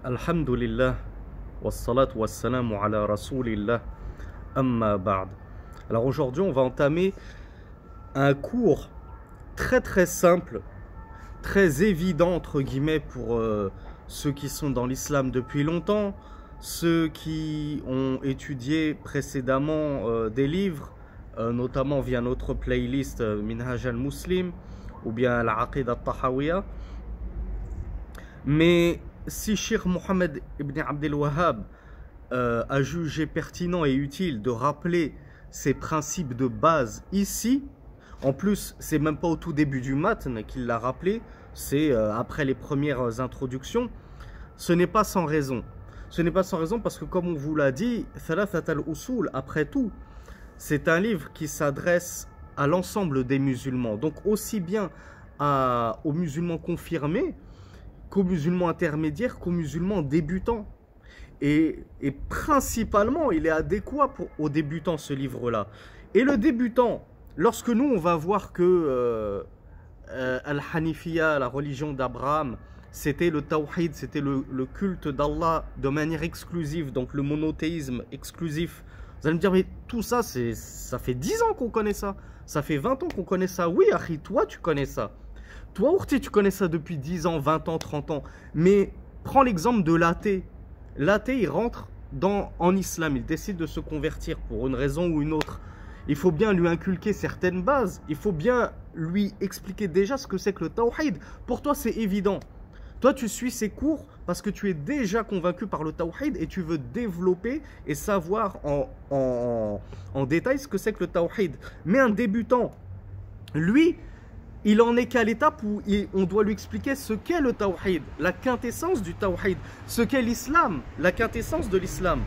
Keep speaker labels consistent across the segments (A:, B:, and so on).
A: Alhamdulillah, wassalatu wassalamu ala rasulillah, amma ba'd. Alors aujourd'hui, on va entamer un cours très simple, très évident entre guillemets pour ceux qui sont dans l'islam depuis longtemps, ceux qui ont étudié précédemment des livres, notamment via notre playlist Minhaj al-Muslim ou bien Al-Aqida al-Tahawiyya. Mais si Cheikh Mohammed ibn Abdel Wahhab a jugé pertinent et utile de rappeler ces principes de base ici, en plus c'est même pas au tout début du matn qu'il l'a rappelé, c'est après les premières introductions, ce n'est pas sans raison. Ce n'est pas sans raison parce que, comme on vous l'a dit, Thalathat al-Usul, après tout, c'est un livre qui s'adresse à l'ensemble des musulmans, donc aussi bien aux musulmans confirmés qu'aux musulmans intermédiaires, qu'aux musulmans débutants. Et principalement, il est adéquat aux débutants, ce livre-là. Et le débutant, lorsque nous, on va voir que Al-Hanifiyya, la religion d'Abraham, c'était le tawhid, c'était le culte d'Allah de manière exclusive, donc le monothéisme exclusif. Vous allez me dire, mais tout ça, ça fait 10 ans qu'on connaît ça. Ça fait 20 ans qu'on connaît ça. Oui, Akhi, toi, tu connais ça. Toi, Ourti, tu connais ça depuis 10 ans, 20 ans, 30 ans. Mais prends l'exemple de l'athée. L'athée, il rentre en islam. Il décide de se convertir pour une raison ou une autre. Il faut bien lui inculquer certaines bases. Il faut bien lui expliquer déjà ce que c'est que le tawhid. Pour toi, c'est évident. Toi, tu suis ces cours parce que tu es déjà convaincu par le tawhid et tu veux développer et savoir en détail ce que c'est que le tawhid. Mais un débutant, lui, il en est qu'à l'étape où on doit lui expliquer ce qu'est le tawhid, la quintessence du tawhid, ce qu'est l'islam, la quintessence de l'islam.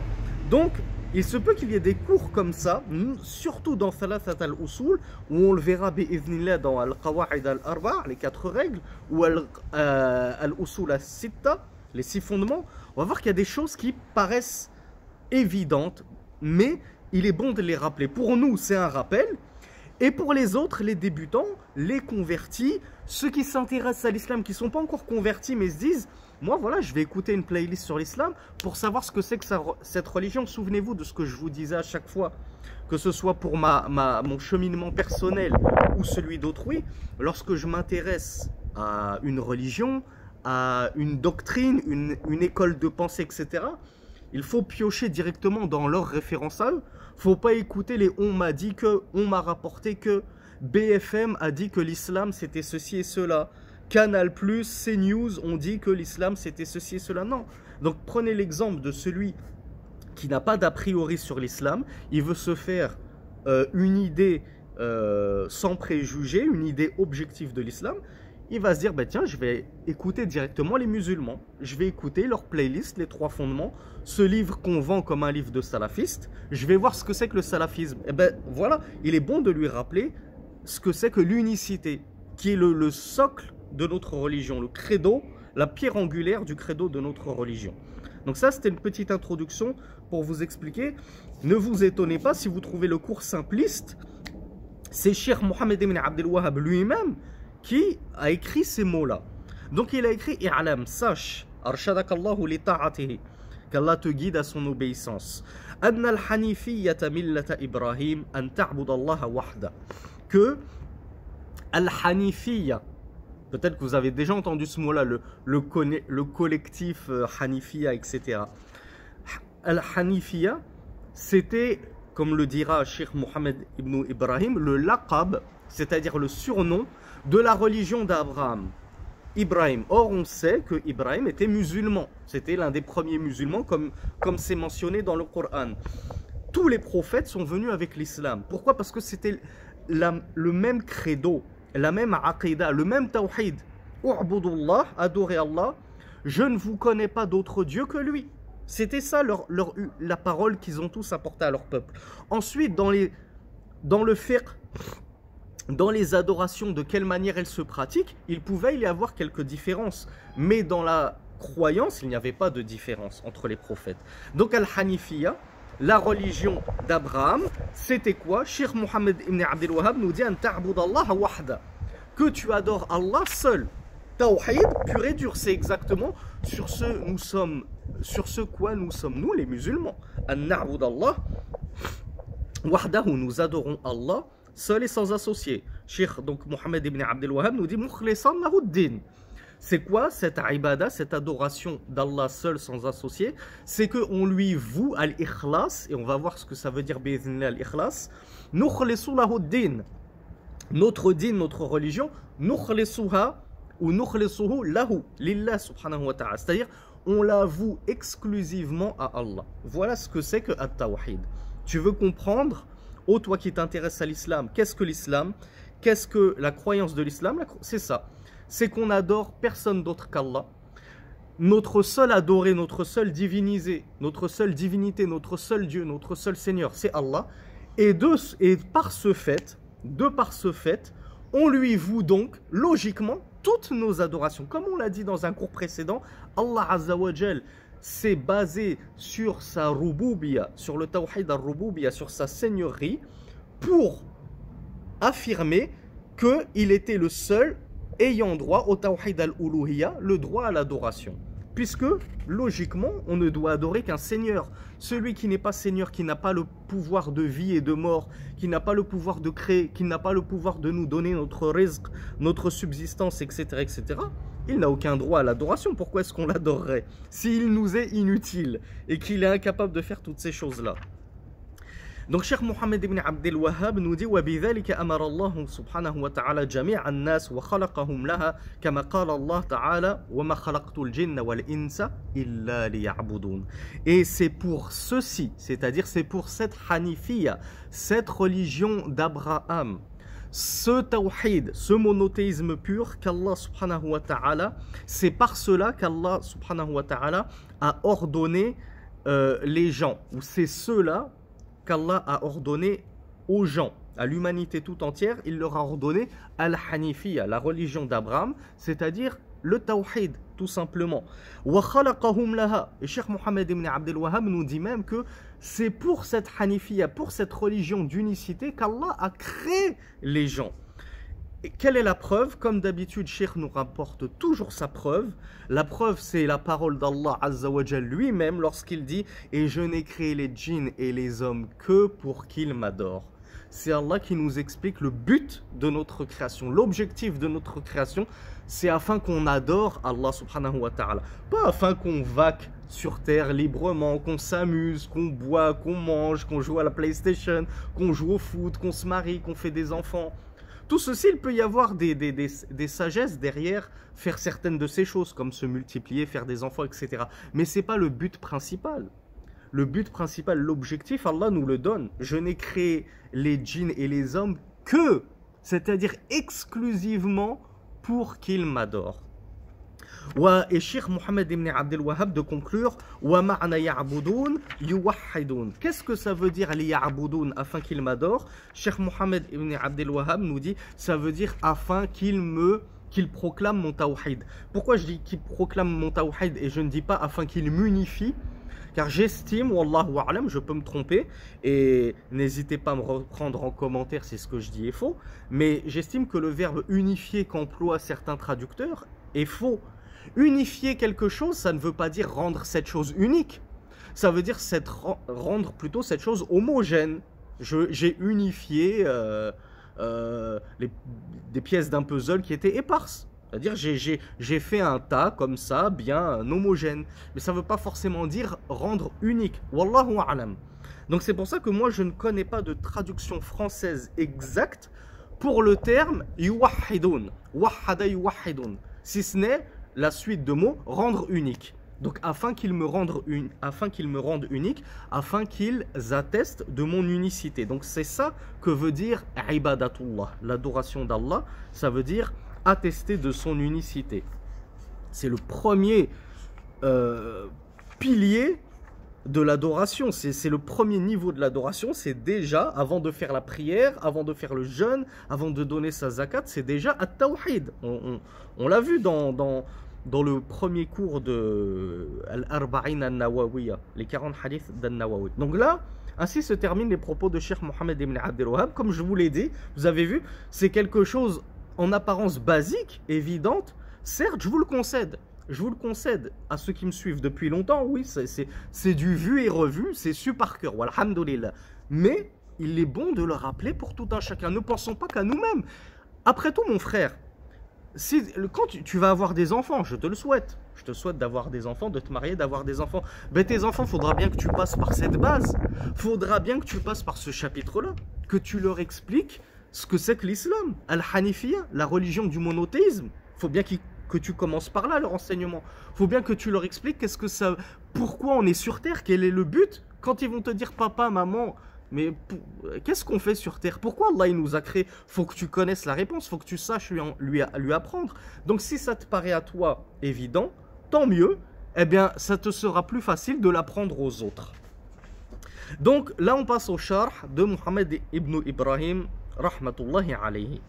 A: Donc, il se peut qu'il y ait des cours comme ça, surtout dans Thalathat al-Usul, où on le verra bi'idhnillah dans Al-Qawa'id al-Arba', les 4 règles, ou Al-Usul al-Sitta, les 6 fondements. On va voir qu'il y a des choses qui paraissent évidentes, mais il est bon de les rappeler. Pour nous, c'est un rappel. Et pour les autres, les débutants, les convertis, ceux qui s'intéressent à l'islam, qui ne sont pas encore convertis, mais se disent, moi voilà, je vais écouter une playlist sur l'islam pour savoir ce que c'est que cette religion. Souvenez-vous de ce que je vous disais à chaque fois, que ce soit pour mon cheminement personnel ou celui d'autrui. Lorsque je m'intéresse à une religion, à une doctrine, une école de pensée, etc., il faut piocher directement dans leurs références à eux. Il ne faut pas écouter les « on m'a dit que »,« on m'a rapporté que »,« BFM a dit que l'islam c'était ceci et cela »,« Canal+, CNews ont dit que l'islam c'était ceci et cela ». Non. Donc prenez l'exemple de celui qui n'a pas d'a priori sur l'islam. Il veut se faire une idée sans préjugés, une idée objective de l'islam. Il va se dire, bah tiens, je vais écouter directement les musulmans. Je vais écouter leur playlist, les 3 fondements, ce livre qu'on vend comme un livre de salafiste. Je vais voir ce que c'est que le salafisme. Et ben voilà, il est bon de lui rappeler ce que c'est que l'unicité, qui est le socle de notre religion, le credo, la pierre angulaire du credo de notre religion. Donc ça, c'était une petite introduction pour vous expliquer. Ne vous étonnez pas si vous trouvez le cours simpliste. C'est Cheikh Mohammed ibn Abdel Wahhab lui-même qui a écrit ces mots-là. Donc il a écrit « I'lam, sache, arshadakallahu li ta'atihi » qu'Allah te guide à son obéissance. « Anna al-hanifiyyata millata Ibrahim an ta'budallaha wahda » que al-hanifiyya, peut-être que vous avez déjà entendu ce mot-là, le collectif hanifiyya, etc. Al-hanifiyya, c'était, comme le dira Cheikh Mohammed ibn Ibrahim, le laqab, c'est-à-dire le surnom de la religion d'Abraham, Ibrahim. Or, on sait que Ibrahim était musulman. C'était l'un des premiers musulmans, comme c'est mentionné dans le Coran. Tous les prophètes sont venus avec l'islam. Pourquoi? Parce que c'était le même credo, la même aqida, le même tawhid. U'budullah, adorez Allah. Je ne vous connais pas d'autre Dieu que lui. C'était ça la parole qu'ils ont tous apportée à leur peuple. Ensuite, dans le fiqh, dans les adorations, de quelle manière elles se pratiquent, il pouvait y avoir quelques différences. Mais dans la croyance, il n'y avait pas de différence entre les prophètes. Donc Al-Hanifiyya, la religion d'Abraham, c'était quoi? Cheikh Mohammed ibn Abdel Wahhab nous dit « An ta'budallaha wahda » que tu adores Allah seul. Tawhid, pur et dur, c'est exactement sur ce quoi nous sommes, nous les musulmans. An-na'bud Allah, wahdahu, nous adorons Allah, seul et sans associé. Cheikh donc Mohammed ibn Abdel Wahhab nous dit mukhlisan lahu ad-din. C'est quoi cette ibada, cette adoration d'Allah seul sans associé? C'est qu'on lui voue al-ikhlas, et on va voir ce que ça veut dire bi'idhnillah al-ikhlas. Nukhlisu lahu ad-din. Notre din, notre religion, nukhlisuha ou nukhlisuhu lahu, lillah subhanahu wa ta'ala. C'est-à-dire, on l'avoue exclusivement à Allah. Voilà ce que c'est que at-tawhid. Tu veux comprendre, ô toi qui t'intéresses à l'islam, qu'est-ce que l'islam? Qu'est-ce que la croyance de l'islam? C'est ça. C'est qu'on adore personne d'autre qu'Allah. Notre seul adoré, notre seul divinisé, notre seule divinité, notre seul Dieu, notre seul Seigneur, c'est Allah. Et par ce fait, on lui voue donc logiquement toutes nos adorations. Comme on l'a dit dans un cours précédent, Allah Azza wa Jal s'est basé sur sa rububiya, sur le tawhid al-rububiya, sur sa seigneurie, pour affirmer qu'il était le seul ayant droit au tawhid al-uluhiya, le droit à l'adoration. Puisque, logiquement, on ne doit adorer qu'un seigneur. Celui qui n'est pas seigneur, qui n'a pas le pouvoir de vie et de mort, qui n'a pas le pouvoir de créer, qui n'a pas le pouvoir de nous donner notre rizq, notre subsistance, etc., etc., il n'a aucun droit à l'adoration. Pourquoi est-ce qu'on l'adorerait s'il nous est inutile et qu'il est incapable de faire toutes ces choses-là? Donc, Cheikh Mohammed ibn Abdel Wahhab nous dit وَبِذَلِكَ أَمَرَ اللَّهُ سُبْحَانَهُ وَتَعَالَى جَمِيعَ النَّاسِ وَخَلَقَهُمْ لَهَا كَمَا قَالَ اللَّهُ تَعَالَى وَمَا خَلَقْتُ الْجِنَّ وَالْإِنسَ إِلَّا لِيَعْبُدُونَ. Et c'est pour ceci, c'est-à-dire c'est pour cette Hanifiya, cette religion d'Abraham, ce tawhid, ce monothéisme pur qu'Allah subhanahu wa ta'ala, c'est par cela qu'Allah subhanahu wa ta'ala a ordonné les gens, ou c'est ceux-là qu'Allah a ordonné aux gens, à l'humanité tout entière, il leur a ordonné al-Hanifiya, la religion d'Abraham, c'est-à-dire le tawhid, tout simplement. Wa khalaqahum laha. Et Cheikh Mohammed ibn Abdel Wahhab nous dit même que c'est pour cette Hanifiya, pour cette religion d'unicité qu'Allah a créé les gens. Et quelle est la preuve? Comme d'habitude, Cheikh nous rapporte toujours sa preuve. La preuve, c'est la parole d'Allah Azza wa Jal lui-même lorsqu'il dit « Et je n'ai créé les djinns et les hommes que pour qu'ils m'adorent ». C'est Allah qui nous explique le but de notre création. L'objectif de notre création, c'est afin qu'on adore Allah subhanahu wa ta'ala. Pas afin qu'on vaque sur terre librement, qu'on s'amuse, qu'on boit, qu'on mange, qu'on joue à la PlayStation, qu'on joue au foot, qu'on se marie, qu'on fait des enfants. Tout ceci, il peut y avoir des sagesses derrière faire certaines de ces choses, comme se multiplier, faire des enfants, etc. Mais ce n'est pas le but principal. Le but principal, l'objectif, Allah nous le donne. Je n'ai créé les djinns et les hommes que, c'est-à-dire exclusivement pour qu'ils m'adorent. Et Cheikh Mohammed ibn Abdel Wahhab de conclure وَمَعْنَا يَعْبُدُونَ يُوَحِّدُونَ. Qu'est-ce que ça veut dire les ya'budun, afin qu'ils m'adorent? Cheikh Mohammed ibn Abdel Wahhab nous dit ça veut dire afin qu'il proclame mon tawhid. Pourquoi je dis qu'il proclame mon tawhid et je ne dis pas afin qu'il m'unifie? Car j'estime, wallahu a'lam, je peux me tromper, et n'hésitez pas à me reprendre en commentaire si ce que je dis est faux, mais j'estime que le verbe unifier qu'emploient certains traducteurs est faux. Unifier quelque chose, ça ne veut pas dire rendre cette chose unique. Ça veut dire rendre plutôt cette chose homogène. J'ai unifié des pièces d'un puzzle qui étaient éparses. C'est-à-dire j'ai fait un tas comme ça, bien homogène. Mais ça ne veut pas forcément dire rendre unique. Wallahu a'lam. Donc c'est pour ça que moi je ne connais pas de traduction française exacte pour le terme yuwahhidun. Wahhada yuwahhidun. Si ce n'est la suite de mots rendre unique. Donc afin qu'ils me rendent unique, afin qu'ils attestent de mon unicité. Donc c'est ça que veut dire ibadatullah, l'adoration d'Allah, ça veut dire attester de son unicité. C'est le premier pilier de l'adoration, c'est le premier niveau de l'adoration, c'est déjà, avant de faire la prière, avant de faire le jeûne, avant de donner sa zakat, c'est déjà at-tawhid. On l'a vu dans le premier cours de Al-Arba'in al-Nawawiya, les 40 hadiths d'Al-Nawawi. Donc là, ainsi se terminent les propos de Cheikh Mohammed ibn Abdel Wahhab. Comme je vous l'ai dit, vous avez vu, c'est quelque chose en apparence basique, évidente. Certes, je vous le concède. Je vous le concède à ceux qui me suivent depuis longtemps, oui, c'est du vu et revu, c'est su par cœur, walhamdulillah. Mais il est bon de le rappeler pour tout un chacun. Ne pensons pas qu'à nous-mêmes. Après tout, mon frère, quand tu vas avoir des enfants, je te le souhaite. Je te souhaite d'avoir des enfants, de te marier, d'avoir des enfants. Ben, tes enfants, il faudra bien que tu passes par cette base. Il faudra bien que tu passes par ce chapitre-là. Que tu leur expliques ce que c'est que l'islam. Al-Hanifiyya, la religion du monothéisme. Il faut bien que tu commences par là, leur enseignement. Il faut bien que tu leur expliques pourquoi on est sur Terre, quel est le but. Quand ils vont te dire, papa, maman, mais qu'est-ce qu'on fait sur Terre? Pourquoi Allah il nous a créé? Faut que tu connaisses la réponse, faut que tu saches lui apprendre. Donc si ça te paraît à toi évident, tant mieux, eh bien ça te sera plus facile de l'apprendre aux autres. Donc là on passe au charh de Mohammed ibn Ibrahim, rahmatullahi alayhi.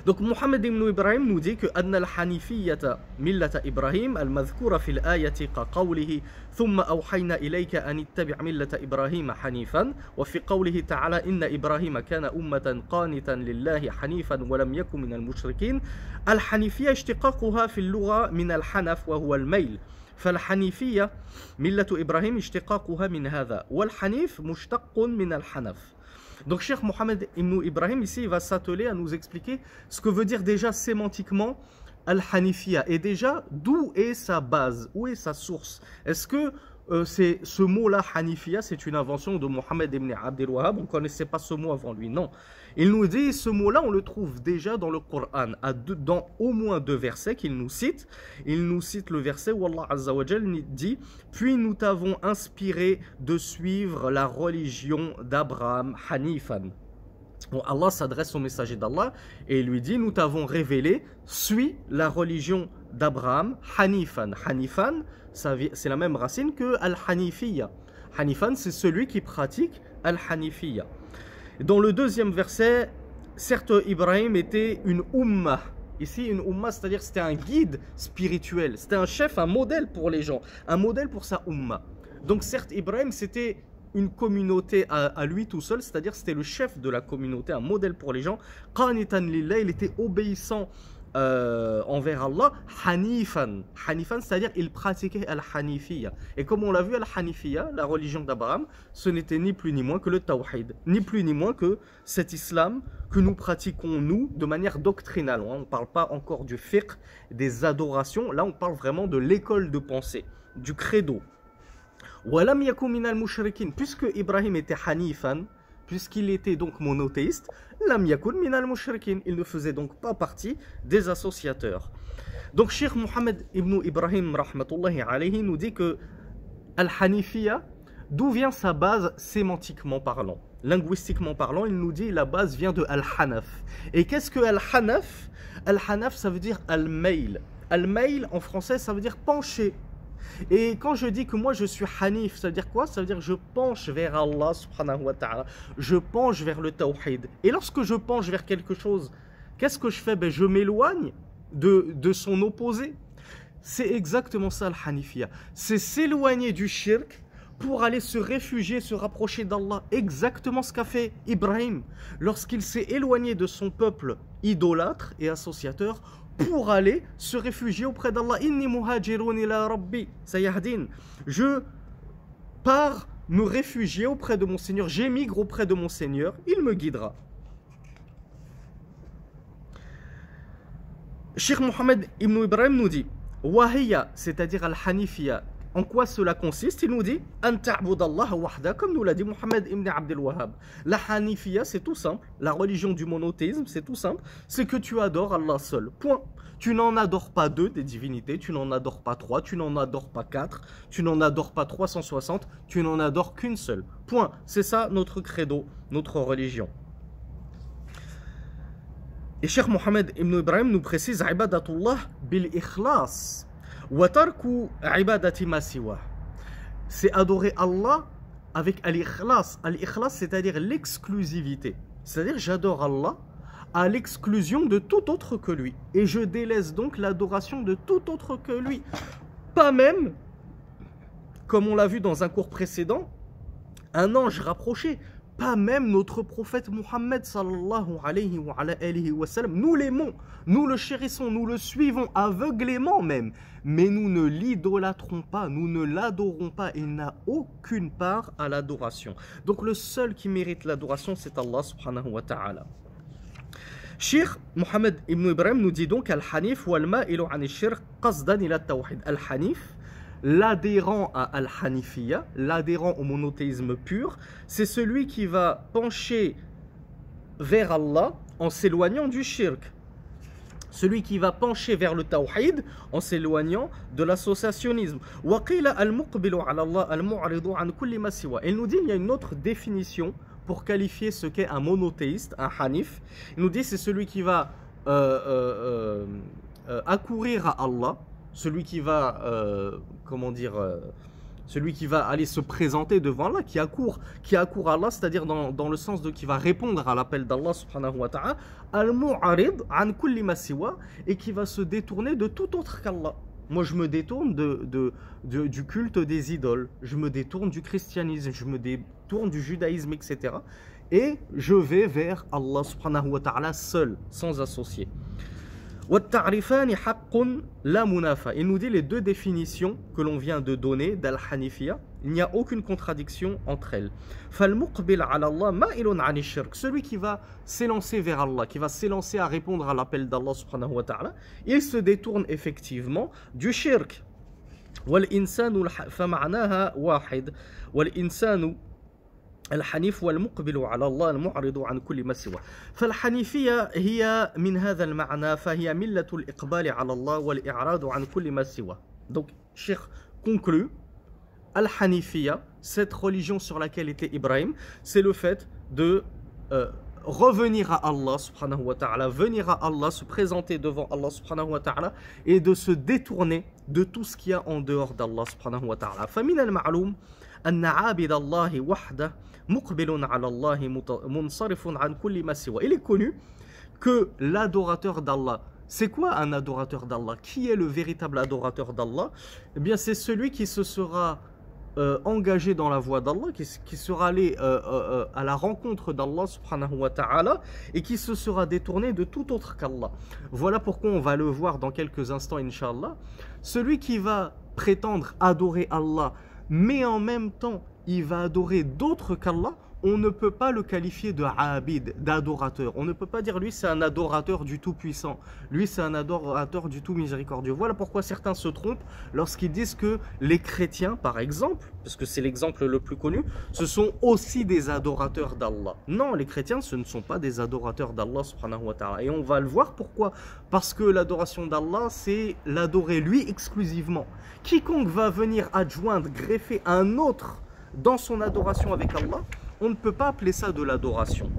A: Donc Mohammed ibn Ibrahim nous dit que أن الحنيفية ملة إبراهيم المذكورة في الآية كقوله ثم أوحينا إليك أن اتبع ملة إبراهيم حنيفا وفي قوله تعالى إن إبراهيم كان أمة قانتا لله حنيفا ولم يكن من المشركين. الحنيفية اشتقاقها في اللغة من الحنف وهو الميل، فالحنيفية ملة إبراهيم اشتقاقها من هذا، والحنيف مشتق من الحنف. Donc Cheikh Mohammed ibn Ibrahim ici il va s'atteler à nous expliquer ce que veut dire déjà sémantiquement Al-Hanifiyya et déjà d'où est sa base, où est sa source. Est-ce que ce mot-là Hanifiyya c'est une invention de Mohammed ibn Abdel Wahhab? On ne connaissait pas ce mot avant lui, non. Il nous dit ce mot-là on le trouve déjà dans le Coran, dans au moins 2 versets qu'il nous cite. Il nous cite le verset où Allah Azza wa Jal dit « Puis nous t'avons inspiré de suivre la religion d'Abraham, Hanifan ». Bon, Allah s'adresse au messager d'Allah et il lui dit « Nous t'avons révélé, suis la religion d'Abraham, Hanifan ». Hanifan, c'est la même racine que Al-Hanifiyya. Hanifan, c'est celui qui pratique Al-Hanifiyya. Dans le 2e verset, certes Ibrahim était une ummah. Ici une ummah, c'est-à-dire c'était un guide spirituel, c'était un chef, un modèle pour les gens, un modèle pour sa ummah. Donc certes Ibrahim c'était une communauté à lui tout seul, c'est-à-dire c'était le chef de la communauté, un modèle pour les gens. Qanitan lillah, il était obéissant envers Allah. Hanifan, Hanifan, c'est-à-dire il pratiquait al-Hanifiyya. Et comme on l'a vu, al-Hanifiyya, la religion d'Abraham, ce n'était ni plus ni moins que le tawhid, ni plus ni moins que cet islam que nous pratiquons nous de manière doctrinale. On ne parle pas encore du fiqh, des adorations, là on parle vraiment de l'école de pensée, du credo. Walam yakum minal mushrikin, puisque Ibrahim était Hanifan, puisqu'il était donc monothéiste, lam yakun minal mushrikin, il ne faisait donc pas partie des associateurs. Donc Cheikh Mohammed ibn Ibrahim rahmatullahi alayhi nous dit que Al-Hanifiyya, d'où vient sa base sémantiquement parlant? Linguistiquement parlant, il nous dit la base vient de Al-Hanaf. Et qu'est-ce que Al-Hanaf? Al-Hanaf, ça veut dire Al-Mail. Al-Mail en français, ça veut dire pencher. Et quand je dis que moi je suis Hanif, ça veut dire quoi? Ça veut dire que je penche vers Allah subhanahu wa ta'ala. Je penche vers le tawhid. Et lorsque je penche vers quelque chose, qu'est-ce que je fais? Ben, je m'éloigne de son opposé. C'est exactement ça Al-Hanifiyya. C'est s'éloigner du shirk pour aller se réfugier, se rapprocher d'Allah. Exactement ce qu'a fait Ibrahim lorsqu'il s'est éloigné de son peuple idolâtre et associateur pour aller se réfugier auprès d'Allah. Inni muhajirun ila rabbi sayahdin. Je pars me réfugier auprès de mon Seigneur, j'émigre auprès de mon Seigneur, il me guidera. Cheikh Mohammed ibn Ibrahim nous dit Wahiya, c'est-à-dire Al-Hanifiyya. En quoi cela consiste? Il nous dit An ta'budallah wahda, comme nous l'a dit Mohammed ibn Abdel Wahhab. La Hanifiyya, c'est tout simple. La religion du monothéisme, c'est tout simple. C'est que tu adores Allah seul. Point. Tu n'en adores pas 2 des divinités, tu n'en adores pas 3, tu n'en adores pas 4, tu n'en adores pas 360, tu n'en adores qu'une seule. Point. C'est ça notre credo, notre religion. Et Cheikh Mohammed ibn Ibrahim nous précise Ibadatullah bil ikhlas. C'est adorer Allah avec al-ikhlas. Al-ikhlas, c'est-à-dire l'exclusivité. C'est-à-dire j'adore Allah à l'exclusion de tout autre que lui. Et je délaisse donc l'adoration de tout autre que lui. Pas même, comme on l'a vu dans un cours précédent, un ange rapproché. pas même notre prophète Mohammed sallallahu alayhi wa sallam. Nous l'aimons, nous le chérissons, nous le suivons aveuglément même. Mais nous ne l'idolâtrons pas, nous ne l'adorons pas. Il n'a aucune part à l'adoration. Donc le seul qui mérite l'adoration, c'est Allah subhanahu wa ta'ala. Cheikh Mohammed ibn Ibrahim nous dit donc Al-Hanif wal-ma'ilu an-shirk qasdan ila at-tawhid. Al-Hanif, l'adhérent à Al-Hanifiyya, l'adhérent au monothéisme pur, c'est celui qui va pencher vers Allah en s'éloignant du shirk. Celui qui va pencher vers le tawhid en s'éloignant de l'associationnisme. Il nous dit il y a une autre définition pour qualifier ce qu'est un monothéiste, un hanif. Il nous dit c'est celui qui va accourir à Allah, celui qui va celui qui va aller se présenter devant Allah, qui accourt à Allah, c'est-à-dire dans le sens de qui va répondre à l'appel d'Allah subhanahu wa ta'ala, al-mu'arid an kulli ma siwa, et qui va se détourner de tout autre qu'Allah. Moi, je me détourne du culte des idoles, je me détourne du christianisme, je me détourne du judaïsme, etc. Et je vais vers Allah subhanahu wa ta'ala seul, sans associé. Il nous dit les deux définitions que l'on vient de donner d'Al-Hanifiyya, il n'y a aucune contradiction entre elles. Celui qui va s'élancer vers Allah, qui va s'élancer à répondre à l'appel d'Allah subhanahu wa ta'ala, il se détourne effectivement du shirk. الحنيف والمقبل على الله المعرض عن كل ما سواه. فالحنيفية هي من هذا المعنى فهي ملة الإقبال على الله والإعراض عن كل ما سواه. Donc, Cheikh conclut, Al-Hanifiyya, cette religion sur laquelle était Ibrahim, c'est le fait de revenir à Allah subhanahu wa ta'ala, venir à Allah, se présenter devant Allah subhanahu wa ta'ala et de se détourner de tout ce qu'il y a en dehors d'Allah subhanahu wa ta'ala. فمن المعلوم أن عابد الله وحده مقبل على الله منصرف عن كل ما سواه. Il est connu que l'adorateur d'Allah, c'est quoi un adorateur d'Allah? Qui est le véritable adorateur d'Allah? Eh bien, c'est celui qui se sera engagé dans la voie d'Allah, qui sera allé à la rencontre d'Allah subhanahu wa ta'ala et qui se sera détourné de tout autre qu'Allah. Voilà pourquoi on va le voir dans quelques instants, Inch'Allah. Celui qui va prétendre adorer Allah, mais en même temps, il va adorer d'autres qu'Allah, on ne peut pas le qualifier de abid, d'adorateur. On ne peut pas dire lui c'est un adorateur du Tout-Puissant. Lui c'est un adorateur du Tout-Miséricordieux. Voilà pourquoi certains se trompent lorsqu'ils disent que les chrétiens, par exemple, parce que c'est l'exemple le plus connu, ce sont aussi des adorateurs d'Allah. Non, les chrétiens, ce ne sont pas des adorateurs d'Allah subhanahu wa ta'ala. Et on va le voir pourquoi. Parce que l'adoration d'Allah, c'est l'adorer lui exclusivement. Quiconque va venir adjoindre, greffer un autre dans son adoration avec Allah, on ne peut pas appeler ça de l'adoration.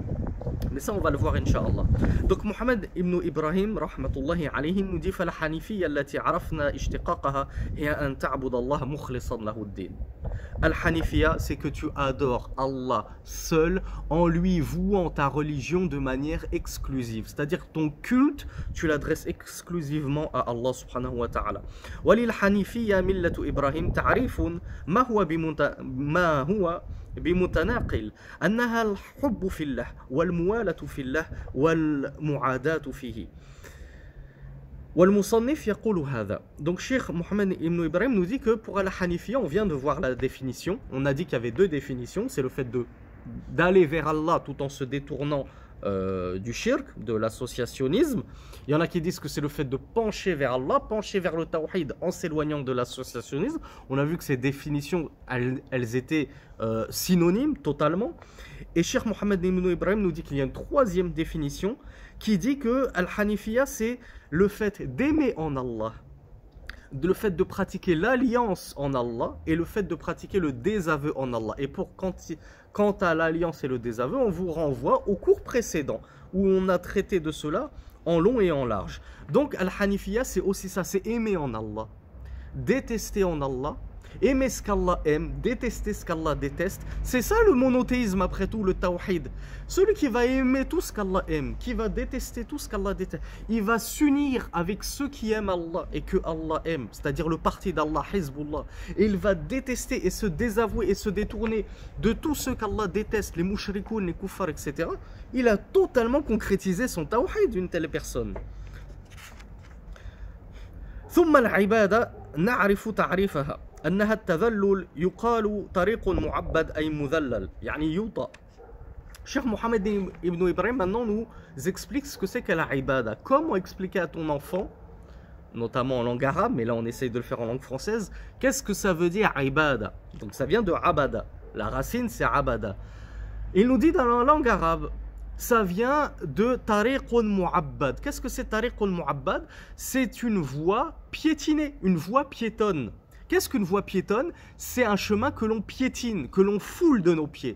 A: Mais ça, on va le voir, Inch'Allah. Donc, Mohammed ibn Ibrahim, rahmatullahi alayhi, nous dit فَالْحَنِفِيَّةَ الَّتِي عَرَفْنَا اشْتِقَاقَهَا هِيَ أَن تَعْبُدَ اللَّهَ مُخْلِصًا لَهُ الدِّينَ. Al-Hanifiyya, c'est que tu adores Allah seul en lui vouant ta religion de manière exclusive. C'est-à-dire ton culte, tu l'adresses exclusivement à Allah subhanahu wa ta'ala. وَلِلْحَنِفِيَّةِ مِلَّةُ إِبْرَاهِيمَ تعريف ما هو بمتناقل أنها الحب في الله والموالاة في الله والمعاداة فيه. والمصنف يقول هذا. Donc Cheikh Mohammed ibn Ibrahim nous dit que pour Al-Hanifiyya, on vient de voir la définition. On a dit qu'il y avait deux définitions. C'est le fait d'aller vers Allah tout en se détournant du shirk, de l'associationnisme. Il y en a qui disent que c'est le fait de pencher vers Allah, pencher vers le tawhid en s'éloignant de l'associationnisme. On a vu que ces définitions, elles étaient synonymes totalement. Et Cheikh Mohammed ibn Ibrahim nous dit qu'il y a une troisième définition qui dit que Al-Hanifiyya, c'est le fait d'aimer en Allah, le fait de pratiquer l'alliance en Allah et le fait de pratiquer le désaveu en Allah. Et quant à l'alliance et le désaveu, on vous renvoie au cours précédent où on a traité de cela en long et en large. Donc Al-Hanifiyya, c'est aussi ça, c'est aimer en Allah, détester en Allah Aimer ce qu'Allah aime, détester ce qu'Allah déteste, c'est ça le monothéisme après tout, le tawhid. Celui qui va aimer tout ce qu'Allah aime, qui va détester tout ce qu'Allah déteste, il va s'unir avec ceux qui aiment Allah et que Allah aime, c'est-à-dire le parti d'Allah, Hizbullah. Et il va détester et se désavouer et se détourner de tous ceux qu'Allah déteste, les mushrikoun, les kuffars, etc. Il a totalement concrétisé son tawhid d'une telle personne. ثم العبادة نعرف تعريفها أنها التذلل يقال طريق معبد أي مذلل يعني يوطأ. Cheikh Mohammed Ibn Ibrahim maintenant nous explique ce que c'est que la ibada. Comment expliquer à ton enfant, notamment en langue arabe, mais là on essaye de le faire en langue française, qu'est-ce que ça veut dire ibada? Donc ça vient de abada, la racine c'est abada. Il nous dit dans la langue arabe, ça vient de tariqun mu'abbad. Qu'est-ce que c'est tariqun mu'abbad? C'est une voie piétinée, une voie piétonne. Qu'est-ce qu'une voie piétonne? C'est un chemin que l'on piétine, que l'on foule de nos pieds.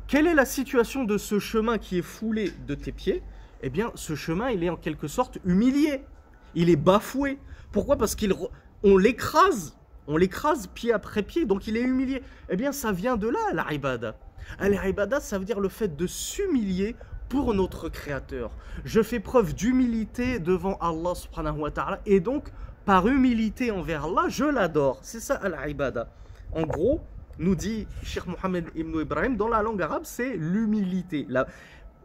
A: Quelle est la situation de ce chemin qui est foulé de tes pieds? Eh bien, ce chemin, il est en quelque sorte humilié. Il est bafoué. Pourquoi? Parce qu'on l'écrase. On l'écrase pied après pied, donc il est humilié. Eh bien, ça vient de là, la ibada. Al-ibada, ça veut dire le fait de s'humilier pour notre Créateur. Je fais preuve d'humilité devant Allah subhanahu wa ta'ala et donc par humilité envers Allah, je l'adore. C'est ça al-ibada. En gros, nous dit Cheikh Mohammed Ibn Ibrahim, dans la langue arabe, c'est l'humilité. Il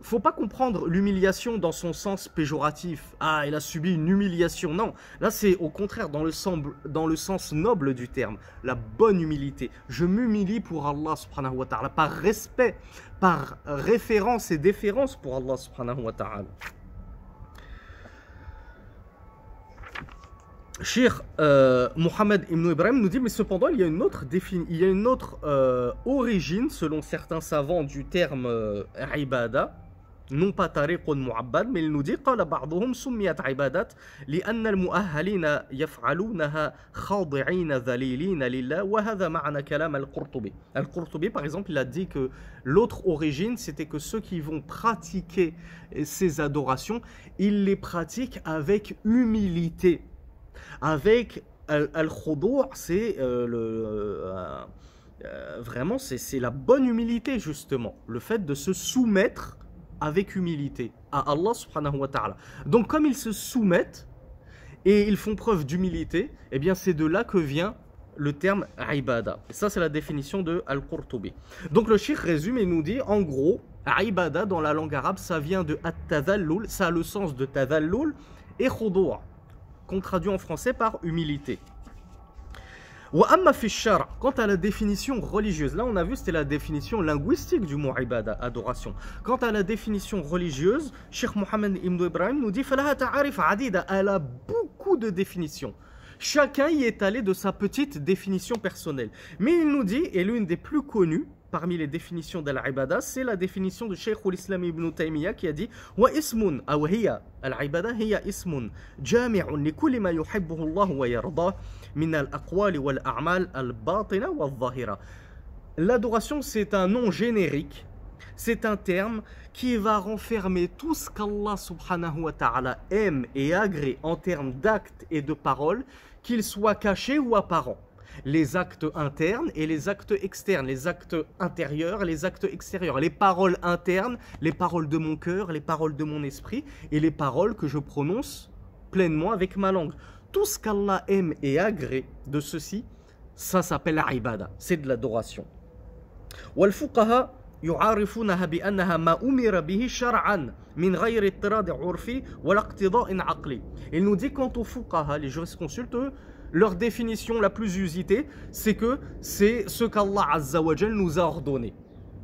A: ne faut pas comprendre l'humiliation dans son sens péjoratif. Ah, il a subi une humiliation. Non, là c'est au contraire dans le sens noble du terme. La bonne humilité. Je m'humilie pour Allah subhanahu wa ta'ala, par respect, par référence et déférence pour Allah subhanahu wa ta'ala. Cheikh Mohammed Ibn Ibrahim nous dit, mais cependant il y a une autre origine selon certains savants du terme ibada, non pas tariqun mu'abbad, mais il nous dit قال بعضهم سميت عبادات لأن المؤهلين يفعلونها خاضعين ذليلين لله وهذا معنى كلام القرطبي. Al-Qurtubi par exemple, il a dit que l'autre origine c'était que ceux qui vont pratiquer ces adorations, ils les pratiquent avec humilité. Avec al-khudu', c'est vraiment c'est la bonne humilité justement, le fait de se soumettre avec humilité à Allah subhanahu wa ta'ala. Donc comme ils se soumettent et ils font preuve d'humilité, eh bien c'est de là que vient le terme ibada. Et ça c'est la définition de Al-Qurtubi. Donc le cheikh résume et nous dit en gros, ibada dans la langue arabe ça vient de at-tadhallul, ça a le sens de tadhallul et khudu', qu'on traduit en français par humilité. Quant à la définition religieuse, là on a vu c'était la définition linguistique du mot ibada, adoration. Quant à la définition religieuse, Cheikh Mohammed Ibn Ibrahim nous dit elle a beaucoup de définitions. Chacun y est allé de sa petite définition personnelle. Mais il nous dit, et l'une des plus connues parmi les définitions de l'ibada, c'est la définition de Cheikh al-Islam Ibn Taymiyyah qui a dit wa ismun aw hiya al-ibada hiya ismun jami'un li kulli ma yuhibbuhu Allah wa yardah min al-aqwali wal a'mal al-batina wal zahira. L'adoration c'est un nom générique, c'est un terme qui va renfermer tout ce qu'Allah subhanahu wa ta'ala aime et agrée en termes d'actes et de paroles, qu'ils soient cachés ou apparents. Les actes internes et les actes externes, les actes intérieurs et les actes extérieurs, les paroles internes, les paroles de mon cœur, les paroles de mon esprit et les paroles que je prononce pleinement avec ma langue. Tout ce qu'Allah aime et agrée de ceci, ça s'appelle l'ibada, c'est de l'adoration. Wal-fuqaha يعرفونها بأنها ما أمر به شرعا من غير اضطراد عرفي ولا اقتضاء عقلي. Il nous dit quant aux fuqaha, les jurisconsultes, leur définition la plus usitée, c'est que c'est ce qu'Allah Azza wa Jal nous a ordonné.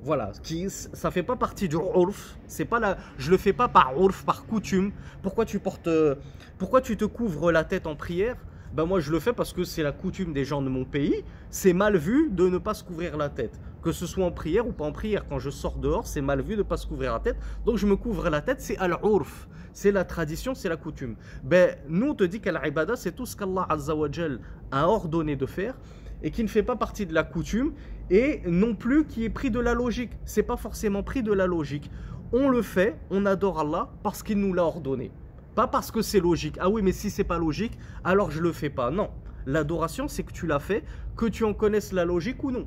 A: Voilà, ça fait pas partie du urf, c'est pas là, je le fais pas par urf, par coutume. Pourquoi tu te couvres la tête en prière? Ben moi je le fais parce que c'est la coutume des gens de mon pays. C'est mal vu de ne pas se couvrir la tête. Que ce soit en prière ou pas en prière, quand je sors dehors, c'est mal vu de ne pas se couvrir la tête. Donc je me couvre la tête, c'est al-urf. C'est la tradition, c'est la coutume. Ben nous on te dit qu'al-ibada c'est tout ce qu'Allah Azza wa Jal a ordonné de faire et qui ne fait pas partie de la coutume et non plus qui est pris de la logique. C'est pas forcément pris de la logique. On le fait, on adore Allah parce qu'il nous l'a ordonné. Pas parce que c'est logique. Ah oui, mais si c'est pas logique, alors je le fais pas. Non. L'adoration, c'est que tu l'as fait, que tu en connaisses la logique ou non,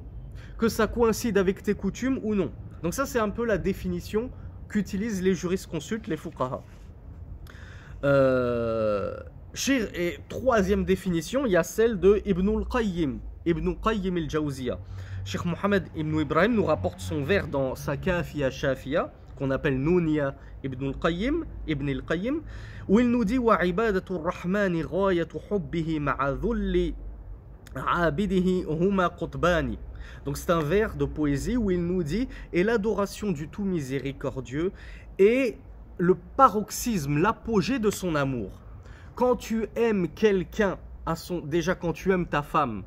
A: que ça coïncide avec tes coutumes ou non. Donc ça, c'est un peu la définition qu'utilisent les jurisconsultes, les fuqaha. Et troisième définition, il y a celle de Ibn al-Qayyim al-Jawziyya. Cheikh Mohammed Ibn Ibrahim nous rapporte son vers dans sa Kafiya Shafiya, qu'on appelle Nounia Ibn al-Qayyim, où il nous dit wa ibadatu ar-Rahmani ghayatu hubbihi ma'a dhulli 'abidihi huma qutbani. Donc c'est un vers de poésie où il nous dit et l'adoration du tout miséricordieux est le paroxysme, l'apogée de son amour. Quand tu aimes quelqu'un, déjà quand tu aimes ta femme,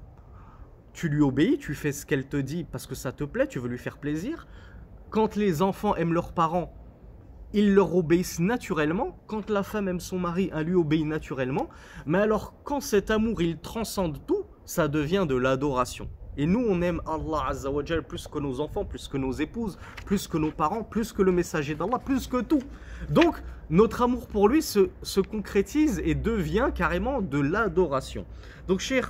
A: tu lui obéis, tu fais ce qu'elle te dit parce que ça te plaît, tu veux lui faire plaisir. Quand les enfants aiment leurs parents, ils leur obéissent naturellement. Quand la femme aime son mari, elle lui obéit naturellement. Mais alors quand cet amour, il transcende tout, ça devient de l'adoration. Et nous, on aime Allah Azza wa Jal plus que nos enfants, plus que nos épouses, plus que nos parents, plus que le messager d'Allah, plus que tout. Donc, notre amour pour lui se concrétise et devient carrément de l'adoration. Donc, Cheikh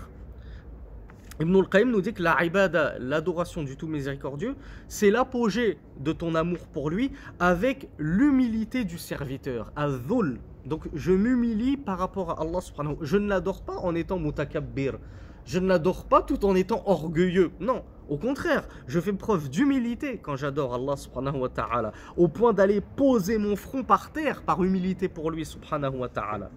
A: Ibn al-Qayyim nous dit que la ibada, l'adoration du tout miséricordieux, c'est l'apogée de ton amour pour lui avec l'humilité du serviteur, al-dhul. Donc, je m'humilie par rapport à Allah subhanahu wa ta'ala. Je ne l'adore pas en étant mutakabbir. Je ne l'adore pas tout en étant orgueilleux. Non, au contraire, je fais preuve d'humilité quand j'adore Allah subhanahu wa ta'ala, au point d'aller poser mon front par terre par humilité pour lui subhanahu wa ta'ala.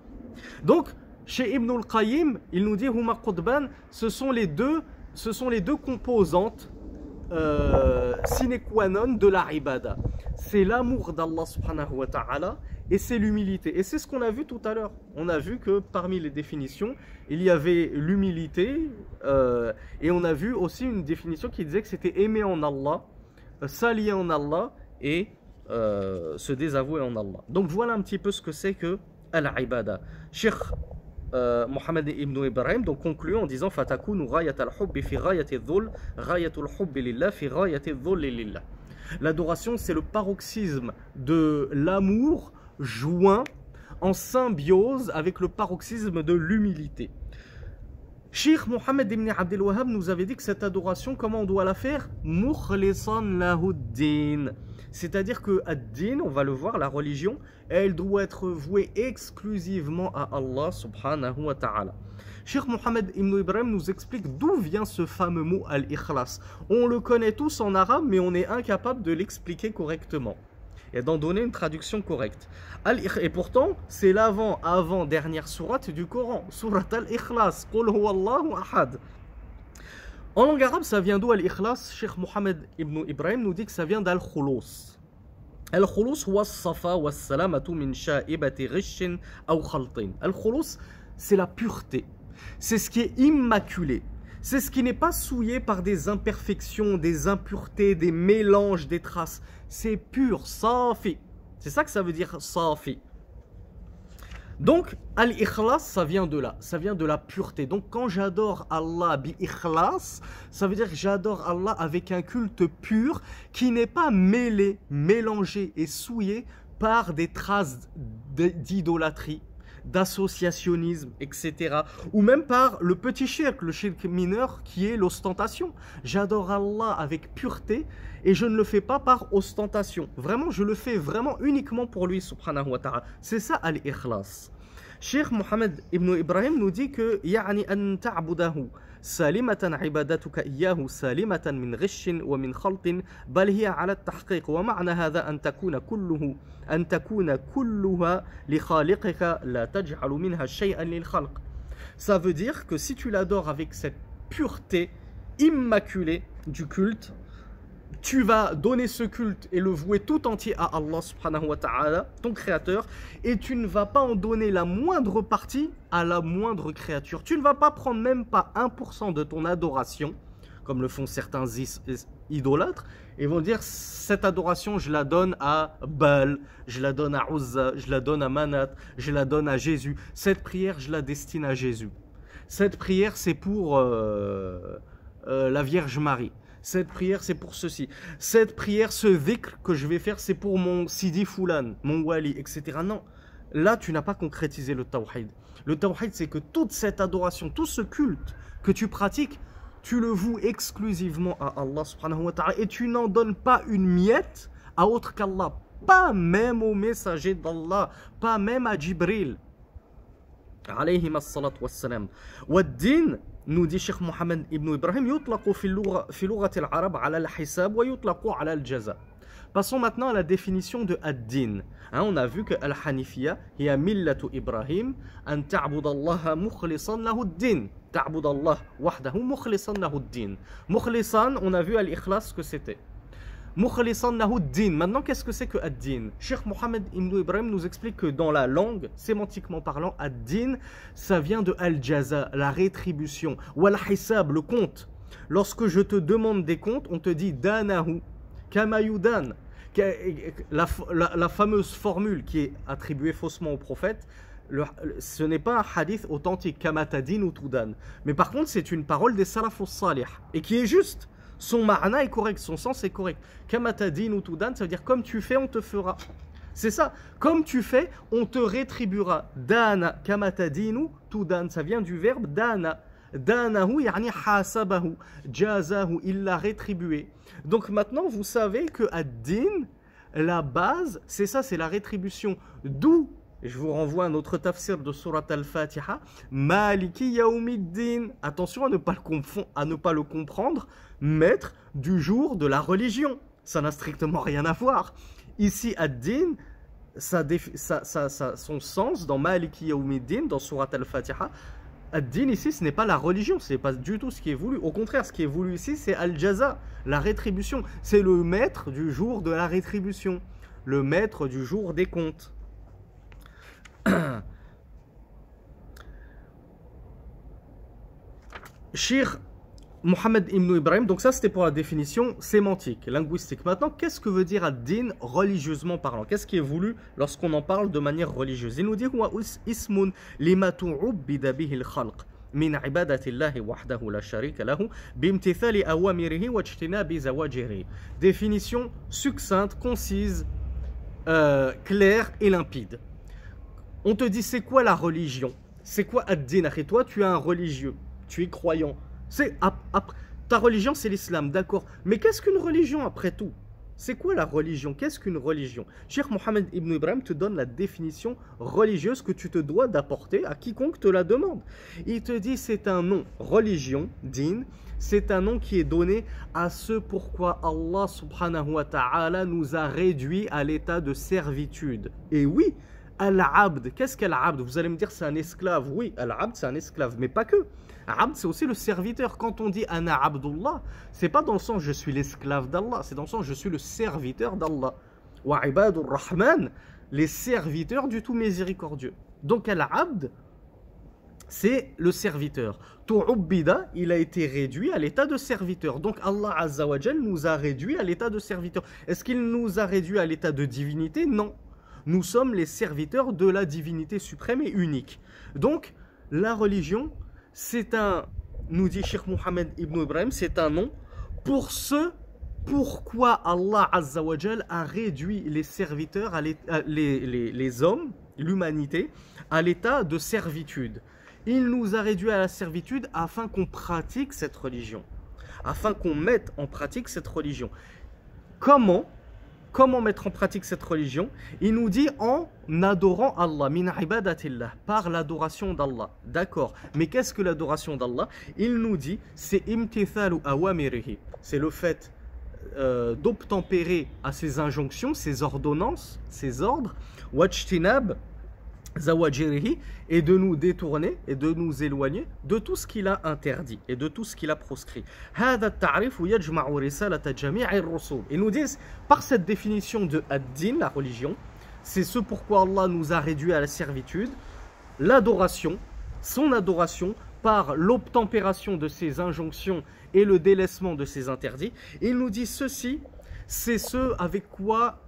A: Donc, chez Ibn al-Qayyim, il nous dit Huma Qutban, ce sont les deux composantes sine qua non de la ibada. C'est l'amour d'Allah subhanahu wa ta'ala et c'est l'humilité. Et c'est ce qu'on a vu tout à l'heure. On a vu que parmi les définitions, il y avait l'humilité et on a vu aussi une définition qui disait que c'était aimer en Allah, s'allier en Allah et se désavouer en Allah. Donc voilà un petit peu ce que c'est que al-ibada. Cheikh Mohammed Ibn Ibrahim donc conclut en disant Fatakunu ghayat al-hubbi fi ghayat al-dhul, ghayat al-hubbi lillah fi ghayat al-dhul lillah. L'adoration, c'est le paroxysme de l'amour joint en symbiose avec le paroxysme de l'humilité. Cheikh Mohammed ibn Abdel Wahhab nous avait dit que cette adoration, comment on doit la faire? Mukhlisan lahuddin. C'est-à-dire que ad-din, on va le voir, la religion, elle doit être vouée exclusivement à Allah subhanahu wa ta'ala. Cheikh Mohammed ibn Ibrahim nous explique d'où vient ce fameux mot al-ikhlas. On le connaît tous en arabe, mais on est incapable de l'expliquer correctement et d'en donner une traduction correcte. Et pourtant, c'est l'avant-dernière sourate du Coran, sourate al-Ikhlas, Qul huwa Allahu ahad. En langue arabe, ça vient d'où al-Ikhlas? Cheikh Mohammed ibn Ibrahim nous dit que ça vient d'al-Khulus. Al-Khulus huwa as-safa wa as-salamatu min sha'ibati ghishin aw khaltin. Al-Khulus, c'est la pureté. C'est ce qui est immaculé. C'est ce qui n'est pas souillé par des imperfections, des impuretés, des mélanges, des traces. C'est pur, safi. C'est ça que ça veut dire safi. Donc, al-ikhlas, ça vient de là. Ça vient de la pureté. Donc, quand j'adore Allah bi-ikhlas, ça veut dire que j'adore Allah avec un culte pur qui n'est pas mêlé, mélangé et souillé par des traces d'idolâtrie, d'associationnisme, etc. Ou même par le petit shirk, le shirk mineur qui est l'ostentation. J'adore Allah avec pureté et je ne le fais pas par ostentation. Vraiment, je le fais vraiment uniquement pour lui, subhanahu wa ta'ala. C'est ça al-ikhlas. Cheikh Mohammed ibn Ibrahim nous dit que يعني أن تعبده سالمة عبادتك إياه سالمة من غش ومن خلط بل هي على التحقيق ومعنى هذا أن تكون كلها لخالقك لا تجعل منها شيئا للخلق. Ça veut dire que si tu l'adores avec cette pureté immaculée du culte, tu vas donner ce culte et le vouer tout entier à Allah subhanahu wa ta'ala, ton créateur, et tu ne vas pas en donner la moindre partie à la moindre créature. Tu ne vas pas prendre même pas 1% de ton adoration, comme le font certains idolâtres, et vont dire cette adoration je la donne à Baal, je la donne à Uzza, je la donne à Manat, je la donne à Jésus. Cette prière je la destine à Jésus. Cette prière c'est pour la Vierge Marie. Cette prière, c'est pour ceci. Cette prière, ce dhikr que je vais faire, c'est pour mon Sidi Foulan, mon Wali, etc. Non. là tu n'as pas concrétisé le tawhid. Le tawhid, c'est que toute cette adoration, tout ce culte que tu pratiques, tu le voues exclusivement à Allah subhanahu wa ta'ala et tu n'en donnes pas une miette à autre qu'Allah. Pas même au messager d'Allah, pas même à Jibril. Alayhi as-salatu was-salam. Wad-din, nous dit Cheikh Mohammed ibn Ibrahim, yutlaqu fi lughati al-arab ala al-hisab wa yutlaqu ala al-jaza. Passons maintenant à la définition de ad-din. On a vu que al-hanifiyya hiya millatu Ibrahim an ta'bud Allah mukhlisan lahu ad-din. Ta'bud Allah wahdahu mukhlisan lahu ad-din. Mukhlisan, on a vu al-ikhlas ce que c'était. Mukhlisan lahu ad-din. Maintenant, qu'est-ce que c'est que ad-din? Cheikh Mohammed ibn Ibrahim nous explique que dans la langue, sémantiquement parlant, ad-din, ça vient de al-jaza, la rétribution, ou al-hisab, le compte. Lorsque je te demande des comptes, on te dit danahu, kama yudan. La fameuse formule qui est attribuée faussement au prophète, ce n'est pas un hadith authentique, kama tadin ou tudan. Mais par contre, c'est une parole des salafus salih, et qui est juste. Son ma'na est correct, son sens est correct. Kama tadin ou tudan, ça veut dire comme tu fais, on te fera. C'est ça. Comme tu fais, on te rétribuera. Dana, kama tadinu, tudan, ça vient du verbe dana. Danahu, yani hasabahu, jazahu, il l'a rétribué. Donc maintenant, vous savez que ad-din, la base, c'est ça, c'est la rétribution. D'où, je vous renvoie à notre tafsir de Surat al-Fatiha, Maliki Yawmiddin. Attention à ne pas le comprendre, maître du jour de la religion. Ça n'a strictement rien à voir. Ici, ad-din, son sens dans Maliki Yawmiddin, dans Surat al-Fatiha, ad-din ici, ce n'est pas la religion, ce n'est pas du tout ce qui est voulu. Au contraire, ce qui est voulu ici, c'est al-jaza, la rétribution. C'est le maître du jour de la rétribution, le maître du jour des comptes. Cheikh Mohammed ibn Ibrahim, donc ça c'était pour la définition sémantique, linguistique. Maintenant, qu'est-ce que veut dire ad-din religieusement parlant? Qu'est-ce qui est voulu lorsqu'on en parle de manière religieuse? Il nous dit huwa ismun lima tu'ubbida bihi al-khalq min ibadati Allah wahdahu la sharika lahu bimtithali awamirihi wa ijtinabi zawajirihi. Définition succincte, concise, claire et limpide. On te dit c'est quoi la religion? C'est quoi ad-din? Et toi tu es un religieux, tu es croyant. Ta religion, c'est l'islam, d'accord. Mais qu'est-ce qu'une religion après tout? C'est quoi la religion? Qu'est-ce qu'une religion? Cheikh Mohammed ibn Ibrahim te donne la définition religieuse que tu te dois d'apporter à quiconque te la demande. Il te dit c'est un nom, religion, din, c'est un nom qui est donné à ce pourquoi Allah subhanahu wa ta'ala nous a réduits à l'état de servitude. Et oui, al-abd, qu'est-ce qu'al-abd? Vous allez me dire c'est un esclave. Oui, al-abd c'est un esclave, mais pas que. Abd, c'est aussi le serviteur. Quand on dit Ana Abdullah, c'est pas dans le sens je suis l'esclave d'Allah, c'est dans le sens je suis le serviteur d'Allah. Wa ibadur rahman, les serviteurs du tout miséricordieux. Donc al-abd, c'est le serviteur. Tu'ubbida, il a été réduit à l'état de serviteur. Donc Allah Azza wa Jal nous a réduit à l'état de serviteur. Est-ce qu'il nous a réduit à l'état de divinité? Non. Nous sommes les serviteurs de la divinité suprême et unique. Donc la religion, c'est un, nous dit Cheikh Mohammed ibn Ibrahim, c'est un nom pour ce pourquoi Allah Azza wa Jal a réduit les serviteurs, les hommes, l'humanité, à l'état de servitude. Il nous a réduits à la servitude afin qu'on pratique cette religion, afin qu'on mette en pratique cette religion. Comment mettre en pratique cette religion? Il nous dit en adorant Allah, min ibadatillah, par l'adoration d'Allah. D'accord. Mais qu'est-ce que l'adoration d'Allah? Il nous dit, c'est imtithalu awamirihi. C'est le fait d'obtempérer à ses injonctions, ses ordonnances, ses ordres. Wajtinab zawajirihi, et de nous détourner et de nous éloigner de tout ce qu'il a interdit et de tout ce qu'il a proscrit. Ils nous disent, par cette définition de ad-din, la religion, c'est ce pourquoi Allah nous a réduits à la servitude, l'adoration, son adoration, par l'obtempération de ses injonctions et le délaissement de ses interdits. Et il nous dit ceci, c'est ce avec quoi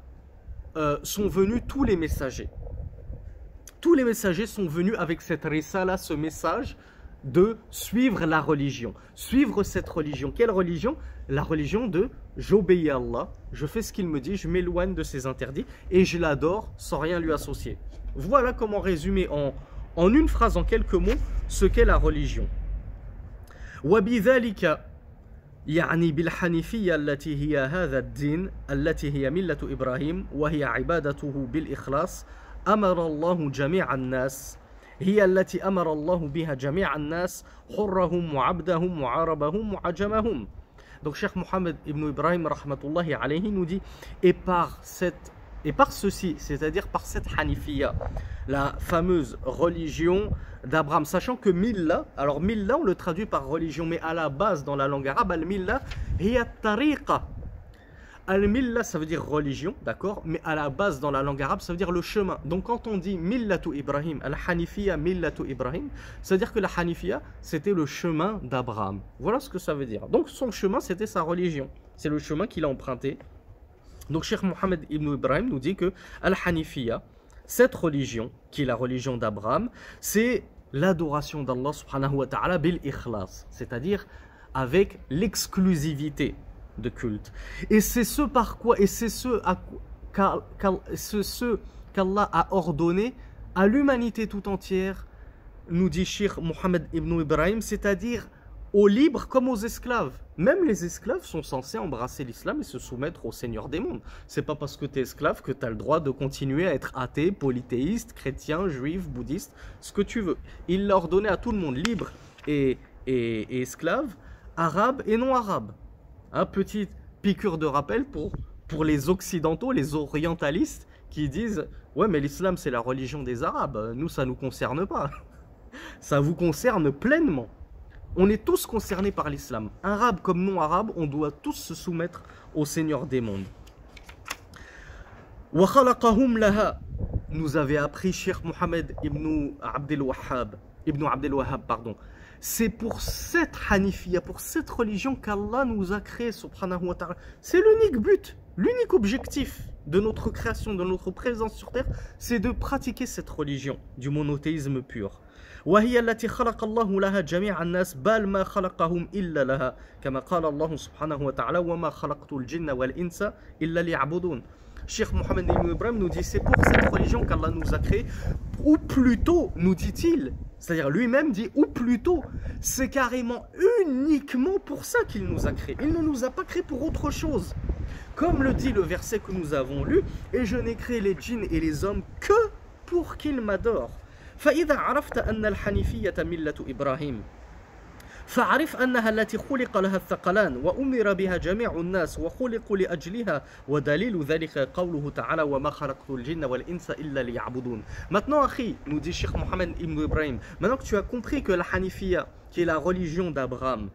A: sont venus tous les messagers. Tous les messagers sont venus avec cette risala, ce message de suivre la religion. Suivre cette religion. Quelle religion? La religion de j'obéis à Allah, je fais ce qu'il me dit, je m'éloigne de ses interdits et je l'adore sans rien lui associer. Voilà comment résumer en une phrase, en quelques mots, ce qu'est la religion. وبذلك يعني بالحنيفية التي هي هذا الدين التي هي ملة إبراهيم وهي عبادته بالإخلاص أمر الله جميع الناس هي التي أمر الله بها جميع الناس حرهم وعبدهم وعربهم وعجمهم. Donc Cheikh Mohammed ibn Ibrahim rahmatullahi alayhi nous dit et par ceci, c'est-à-dire par cette Hanifiya, la fameuse religion d'Abraham, sachant que Milla, alors Milla on le traduit par religion, mais à la base dans la langue arabe, Al-Milla hiya tariqa. Al-Milla ça veut dire religion, d'accord, mais à la base dans la langue arabe ça veut dire le chemin. Donc quand on dit Millatu Ibrahim, Al-Hanifiya Millatu Ibrahim, ça veut dire que la Hanifiya c'était le chemin d'Abraham. Voilà ce que ça veut dire. Donc son chemin c'était sa religion, c'est le chemin qu'il a emprunté. Donc Cheikh Mohammed ibn Ibrahim nous dit que Al-Hanifiya, cette religion, qui est la religion d'Abraham, c'est l'adoration d'Allah subhanahu wa ta'ala bil ikhlas, c'est-à-dire avec l'exclusivité de culte. Et c'est ce par quoi, et c'est ce qu'Allah a ordonné à l'humanité tout entière, nous dit Cheikh Mohammed ibn Ibrahim, c'est-à-dire aux libres comme aux esclaves. Même les esclaves sont censés embrasser l'islam et se soumettre au Seigneur des mondes. C'est pas parce que tu es esclave que tu as le droit de continuer à être athée, polythéiste, chrétien, juif, bouddhiste, ce que tu veux. Il l'a ordonné à tout le monde, libre et esclave, arabe et non arabe. Hein, petite piqûre de rappel pour les occidentaux, les orientalistes qui disent « Ouais, mais l'islam c'est la religion des arabes, nous ça nous concerne pas. » Ça vous concerne pleinement. On est tous concernés par l'islam. Arabes comme non-arabes, on doit tous se soumettre au Seigneur des mondes. Nous avait appris Cheikh Mohammed ibn Abdel Wahhab, pardon. C'est pour cette Hanifiya, pour cette religion qu'Allah nous a créé, subhanahu wa ta'ala. C'est l'unique but, l'unique objectif de notre création, de notre présence sur terre, c'est de pratiquer cette religion du monothéisme pur. وهي التي خلق الله لها جميع الناس بل ما خلقهم إلا لها كما قال الله سبحانه وتعالى وما خلقت الجن والإنس إلا ليعبدون. Cheikh Mohammed ibn Ibrahim nous dit c'est pour cette religion qu'Allah nous a créé, ou plutôt nous dit-il, c'est-à-dire lui-même dit ou plutôt c'est carrément uniquement pour ça qu'il nous a créé. Il ne nous a pas créé pour autre chose. Comme le dit le verset que nous avons lu, et je n'ai créé les djinns et les hommes que pour qu'ils m'adorent. فإذا عرفت أن الحنيفية ملة إبراهيم فاعرف أنها التي خلق لها الثقلان وأمر بها جميع الناس وخلقوا لأجلها ودليل ذلك قوله تعالى وما خلقت الجن والإنس إلا ليعبدون. Maintenant, Akhi, nous dit Cheikh Mohammed ibn Ibrahim, maintenant que tu as compris que la Hanifiya, qui est la religion d'Abraham,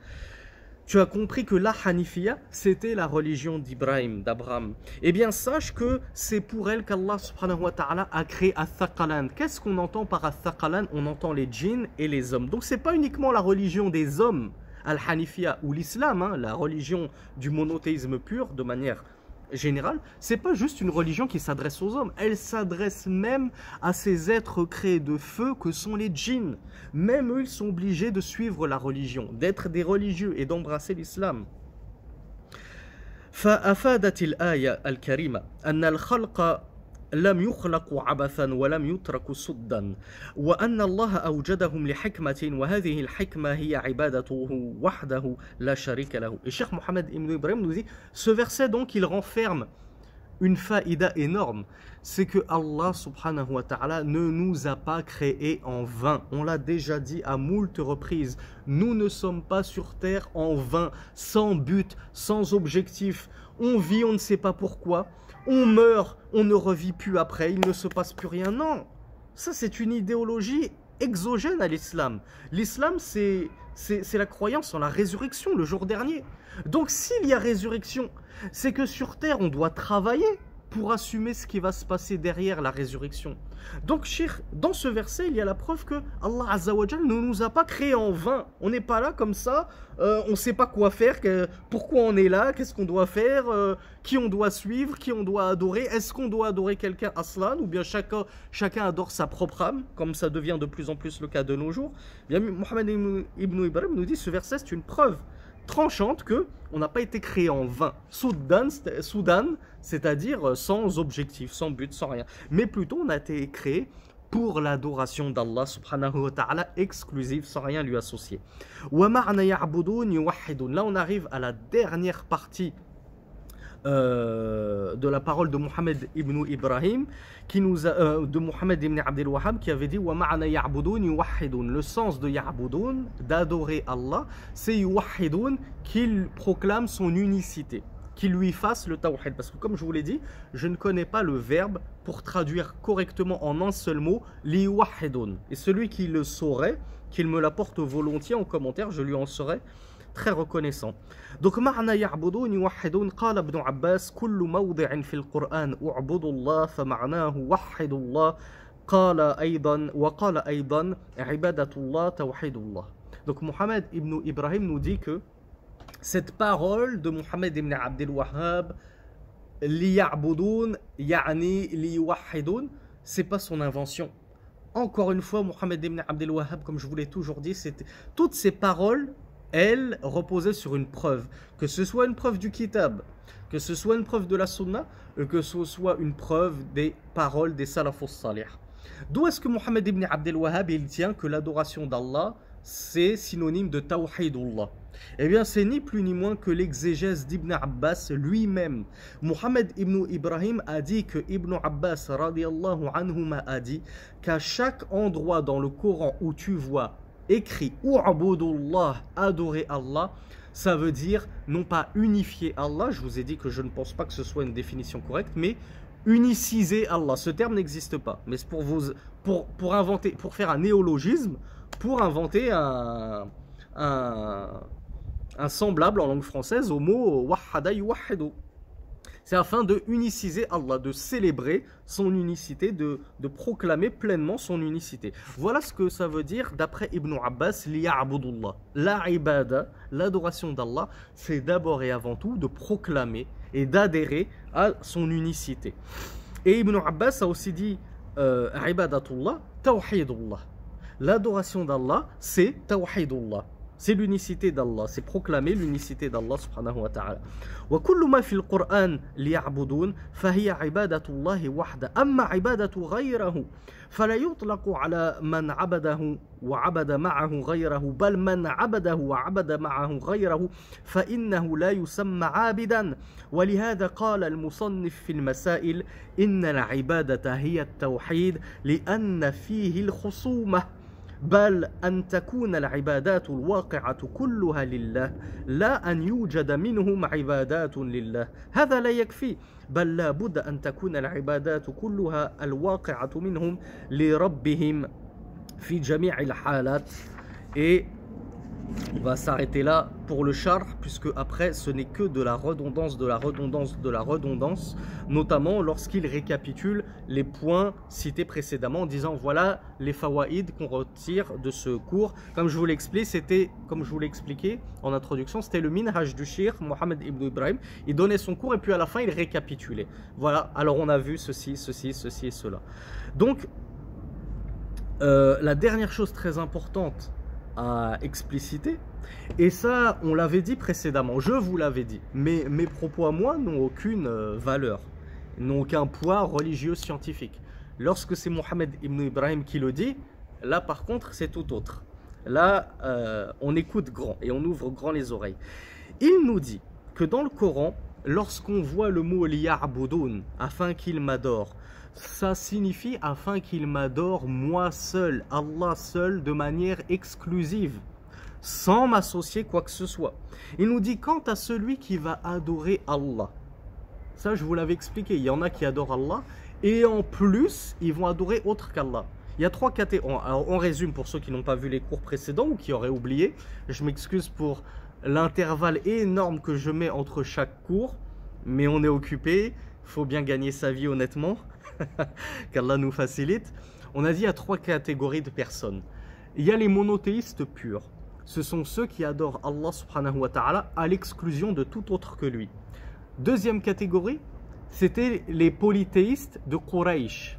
A: tu as compris que la Hanifiya, c'était la religion d'Abraham. Eh bien, sache que c'est pour elle qu'Allah subhanahu wa ta'ala a créé Al-Thaqalan. Qu'est-ce qu'on entend par Al-Thaqalan? On entend les djinns et les hommes. Donc, c'est pas uniquement la religion des hommes, Al-Hanifiya, ou l'islam, hein, la religion du monothéisme pur, de manière générale. C'est pas juste une religion qui s'adresse aux hommes. Elle s'adresse même à ces êtres créés de feu que sont les djinns. Même eux, ils sont obligés de suivre la religion, d'être des religieux et d'embrasser l'islam. فأفادت الآية الكريمة أن الخلق لم يخلقوا عبثا ولم يتركوا سدى وأن الله أوجدهم لحكمة وهذه الحكمة هي عبادته وحده لا شريك له. Et Cheikh Mohammed ibn Ibrahim nous dit, ce verset donc il renferme une faïda énorme, c'est que Allah subhanahu wa ta'ala ne nous a pas créés en vain. On l'a déjà dit à moult reprises. Nous ne sommes pas sur terre en vain, sans but, sans objectif. On vit, on ne sait pas pourquoi. On meurt, on ne revit plus après, il ne se passe plus rien. Non, ça c'est une idéologie exogène à l'islam. L'islam c'est la croyance en la résurrection le jour dernier. Donc s'il y a résurrection, c'est que sur terre on doit travailler pour assumer ce qui va se passer derrière la résurrection. Donc, Cheikh, dans ce verset, il y a la preuve que Allah Azza wa Jal ne nous a pas créés en vain. On n'est pas là comme ça, on ne sait pas quoi faire, pourquoi on est là, qu'est-ce qu'on doit faire, qui on doit suivre, qui on doit adorer. Est-ce qu'on doit adorer quelqu'un aslan ou bien chacun adore sa propre âme, comme ça devient de plus en plus le cas de nos jours. Bien, Mohammed ibn Ibrahim nous dit ce verset, c'est une preuve tranchante que on n'a pas été créé en vain. Soudan, c'est-à-dire sans objectif, sans but, sans rien. Mais plutôt, on a été créé pour l'adoration d'Allah subhanahu wa ta'ala exclusive, sans rien lui associer. Là, on arrive à la dernière partie de la parole de Mohammed ibn Ibrahim, de Mohammed ibn Abdel Wahhab, qui avait dit wa ma'ana ya'budun yuwahhidun. Le sens de ya'budun, d'adorer Allah, c'est yuwahhidun, qu'il proclame son unicité, qu'il lui fasse le tawhid. Parce que comme je vous l'ai dit, je ne connais pas le verbe pour traduire correctement en un seul mot li yuwahhidun. Et celui qui le saurait, qu'il me l'apporte volontiers en commentaire, je lui en serai très reconnaissant. Donc, ma'na ya'budun yuwahhidun, qala ibn Abbas, kullu mawdi'in fil Qur'an u'budu Allah, fa ma'nahu wahhidu Allah, qala aydan, wa qala aydan, ibadatullah, tawhidullah. Donc, Mohammed ibn Ibrahim nous dit que cette parole de Mohammed ibn Abdel Wahhab, li ya'budun, ya'ni li yuwahhidun, c'est pas son invention. Encore une fois, Mohammed ibn Abdel Wahhab, comme je vous l'ai toujours dit, toutes ces paroles, elles reposaient sur une preuve, que ce soit une preuve du kitab, que ce soit une preuve de la sunna, que ce soit une preuve des paroles des salafus salih. D'où est-ce que Mohammed ibn Abdel Wahhab il tient que l'adoration d'Allah c'est synonyme de tawhidullah? Eh bien, c'est ni plus ni moins que l'exégèse d'Ibn Abbas lui-même. Mohammed ibn Ibrahim a dit que Ibn Abbas radiyallahu anhuma a dit qu'à chaque endroit dans le Coran où tu vois écrit U'budullah, adorer Allah, ça veut dire non pas unifier Allah, je vous ai dit que je ne pense pas que ce soit une définition correcte, mais uniciser Allah. Ce terme n'existe pas, mais c'est pour inventer, pour faire un néologisme, pour inventer un semblable en langue française au mot wahhada yuwahhidu. C'est afin de uniciser Allah, de célébrer son unicité, de proclamer pleinement son unicité. Voilà ce que ça veut dire d'après Ibn Abbas, liya'budullah. La ibada, l'adoration d'Allah, c'est d'abord et avant tout de proclamer et d'adhérer à son unicité. Et Ibn Abbas a aussi dit ibadatullah, tawhidullah. L'adoration d'Allah, c'est tawhidullah. C'est l'unicité d'Allah, c'est proclamer l'unicité d'Allah subhanahu wa ta'ala. وكل ما في القرآن ليعبدون فهي عبادة الله وحده أما عبادة غيره فلا يطلق على من عبده وعبد معه غيره بل من عبده وعبد معه غيره فإنه لا يسمى عابدا ولهذا قال المصنف في المسائل إن العبادة هي التوحيد لأن فيه الخصومة بل أن تكون العبادات الواقعة كلها لله لا أن يوجد منهم عبادات لله هذا لا يكفي بل لا بد أن تكون العبادات كلها الواقعة منهم لربهم في جميع الحالات. Et on va s'arrêter là pour le charh, puisque après ce n'est que de la redondance, de la redondance, de la redondance, notamment lorsqu'il récapitule les points cités précédemment en disant voilà les fawaïd qu'on retire de ce cours. Comme je vous l'ai expliqué en introduction, c'était le minhaj du shir Mohammed ibn Ibrahim. Il donnait son cours et puis à la fin il récapitulait. Voilà, alors on a vu ceci, ceci, ceci et cela. Donc la dernière chose très importante à expliciter, et ça on l'avait dit précédemment, je vous l'avais dit, mais mes propos à moi n'ont aucune valeur, n'ont aucun poids religieux scientifique. Lorsque c'est Mohammed ibn Ibrahim qui le dit, là par contre c'est tout autre. Là on écoute grand et on ouvre grand les oreilles. Il nous dit que dans le Coran, lorsqu'on voit le mot liya'budun, afin qu'il m'adore, ça signifie afin qu'il m'adore moi seul, Allah seul, de manière exclusive, sans m'associer quoi que ce soit. Il nous dit quant à celui qui va adorer Allah, ça je vous l'avais expliqué, il y en a qui adorent Allah et en plus ils vont adorer autre qu'Allah. Il y a trois catégories. Alors on résume pour ceux qui n'ont pas vu les cours précédents ou qui auraient oublié. Je m'excuse pour l'intervalle énorme que je mets entre chaque cours, mais on est occupé. faut bien gagner sa vie honnêtement, qu'Allah nous facilite. On a dit il y a 3 catégories de personnes. Il y a les monothéistes purs. Ce sont ceux qui adorent Allah subhanahu wa ta'ala à l'exclusion de tout autre que lui. Deuxième catégorie, c'était les polythéistes de Quraysh,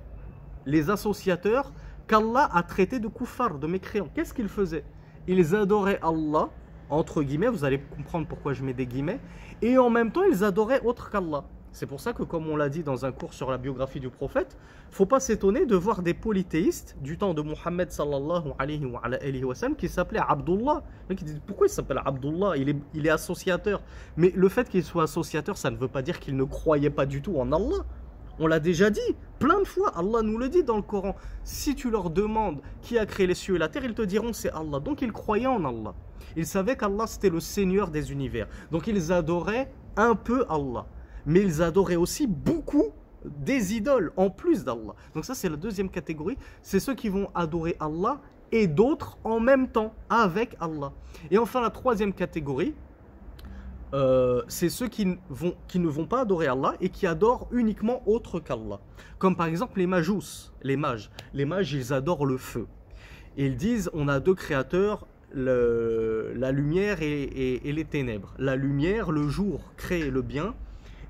A: les associateurs qu'Allah a traités de kuffar, de mécréants. Qu'est-ce qu'ils faisaient? Ils adoraient Allah, entre guillemets, vous allez comprendre pourquoi je mets des guillemets, et en même temps ils adoraient autre qu'Allah. C'est pour ça que, comme on l'a dit dans un cours sur la biographie du prophète, il ne faut pas s'étonner de voir des polythéistes du temps de Mohammed sallallahu alayhi wa sallam qui s'appelait Abdullah. Qui dit, pourquoi il s'appelle Abdullah? Il est associateur. Mais le fait qu'il soit associateur, ça ne veut pas dire qu'il ne croyait pas du tout en Allah. On l'a déjà dit plein de fois, Allah nous le dit dans le Coran. Si tu leur demandes qui a créé les cieux et la terre, ils te diront c'est Allah. Donc ils croyaient en Allah. Ils savaient qu'Allah c'était le Seigneur des univers. Donc ils adoraient un peu Allah. Mais ils adoraient aussi beaucoup des idoles en plus d'Allah. Donc ça c'est la deuxième catégorie, c'est ceux qui vont adorer Allah et d'autres en même temps avec Allah. Et enfin la troisième catégorie, c'est ceux qui ne vont pas adorer Allah et qui adorent uniquement autre qu'Allah. Comme par exemple les majous, les mages. Les mages ils adorent le feu. Et ils disent on a 2 créateurs, la lumière et les ténèbres. La lumière, le jour crée le bien,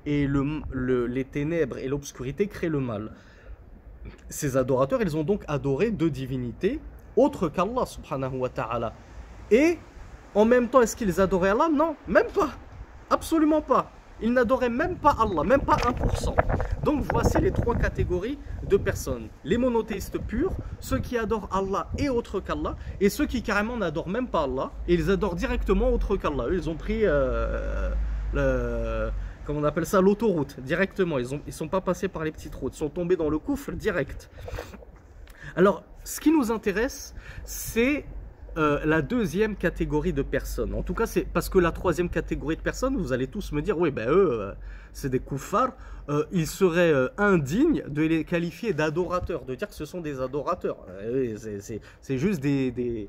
A: et les ténèbres et l'obscurité créent le mal. Ces adorateurs, ils ont donc adoré 2 divinités autres qu'Allah subhanahu wa ta'ala. Et en même temps, est-ce qu'ils adoraient Allah? Non, même pas. Absolument pas. Ils n'adoraient même pas Allah, même pas 1%. Donc voici les 3 catégories de personnes. Les monothéistes purs, ceux qui adorent Allah et autre qu'Allah, et ceux qui carrément n'adorent même pas Allah, et ils adorent directement autre qu'Allah. Ils ont pris comment on appelle ça, l'autoroute, directement. Ils ne sont pas passés par les petites routes, ils sont tombés dans le gouffre direct. Alors, ce qui nous intéresse, c'est la deuxième catégorie de personnes. En tout cas, c'est parce que la troisième catégorie de personnes, vous allez tous me dire, oui, ben eux, c'est des kuffars, il serait indigne de les qualifier d'adorateurs, de dire que ce sont des adorateurs. C'est juste des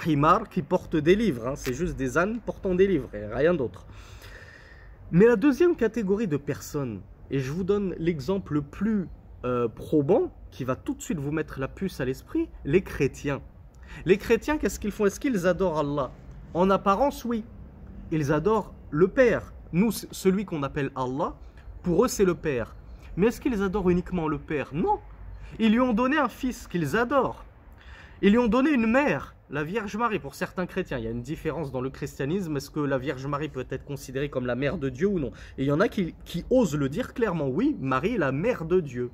A: himars qui portent des livres, hein. C'est juste des ânes portant des livres, et rien d'autre. Mais la deuxième catégorie de personnes, et je vous donne l'exemple le plus probant, qui va tout de suite vous mettre la puce à l'esprit, les chrétiens. Les chrétiens, qu'est-ce qu'ils font? Est-ce qu'ils adorent Allah? En apparence, oui. Ils adorent le Père. Nous, celui qu'on appelle Allah, pour eux, c'est le Père. Mais est-ce qu'ils adorent uniquement le Père? Non. Ils lui ont donné un fils qu'ils adorent. Ils lui ont donné une mère, la Vierge Marie, pour certains chrétiens. Il y a une différence dans le christianisme. Est-ce que la Vierge Marie peut être considérée comme la mère de Dieu ou non? Et il y en a qui osent le dire clairement. Oui, Marie est la mère de Dieu.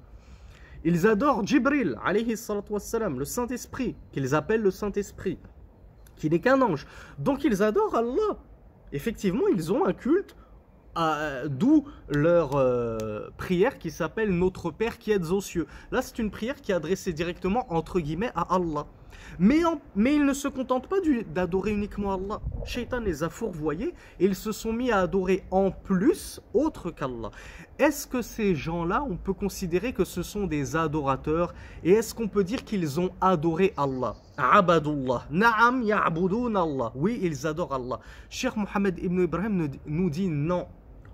A: Ils adorent Jibril, alayhi salatu wassalam, le Saint-Esprit, qu'ils appellent le Saint-Esprit, qui n'est qu'un ange. Donc ils adorent Allah. Effectivement, ils ont un culte, d'où leur prière qui s'appelle Notre Père qui êtes aux cieux. Là, c'est une prière qui est adressée directement, entre guillemets, à Allah. Mais ils ne se contentent pas d'adorer uniquement Allah. Shaitan les a fourvoyés et ils se sont mis à adorer en plus autre qu'Allah. Est-ce que ces gens-là, on peut considérer que ce sont des adorateurs? Et est-ce qu'on peut dire qu'ils ont adoré Allah? Abadullah. Na'am ya'budun Allah. Oui, ils adorent Allah. Cheikh Mohammed ibn Ibrahim nous dit non.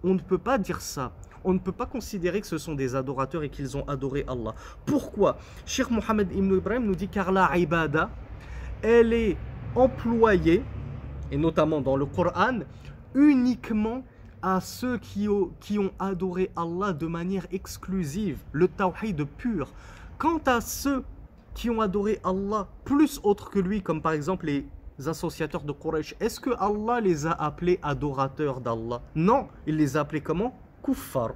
A: On ne peut pas dire ça. On ne peut pas considérer que ce sont des adorateurs et qu'ils ont adoré Allah. Pourquoi? Cheikh Mohammed ibn Ibrahim nous dit car la ibada, elle est employée, et notamment dans le Coran, uniquement à ceux qui ont adoré Allah de manière exclusive, le tawhid pur. Quant à ceux qui ont adoré Allah plus autre que lui, comme par exemple les associateurs de Quraysh, est-ce que Allah les a appelés adorateurs d'Allah? Non, il les a appelés comment? Kuffar,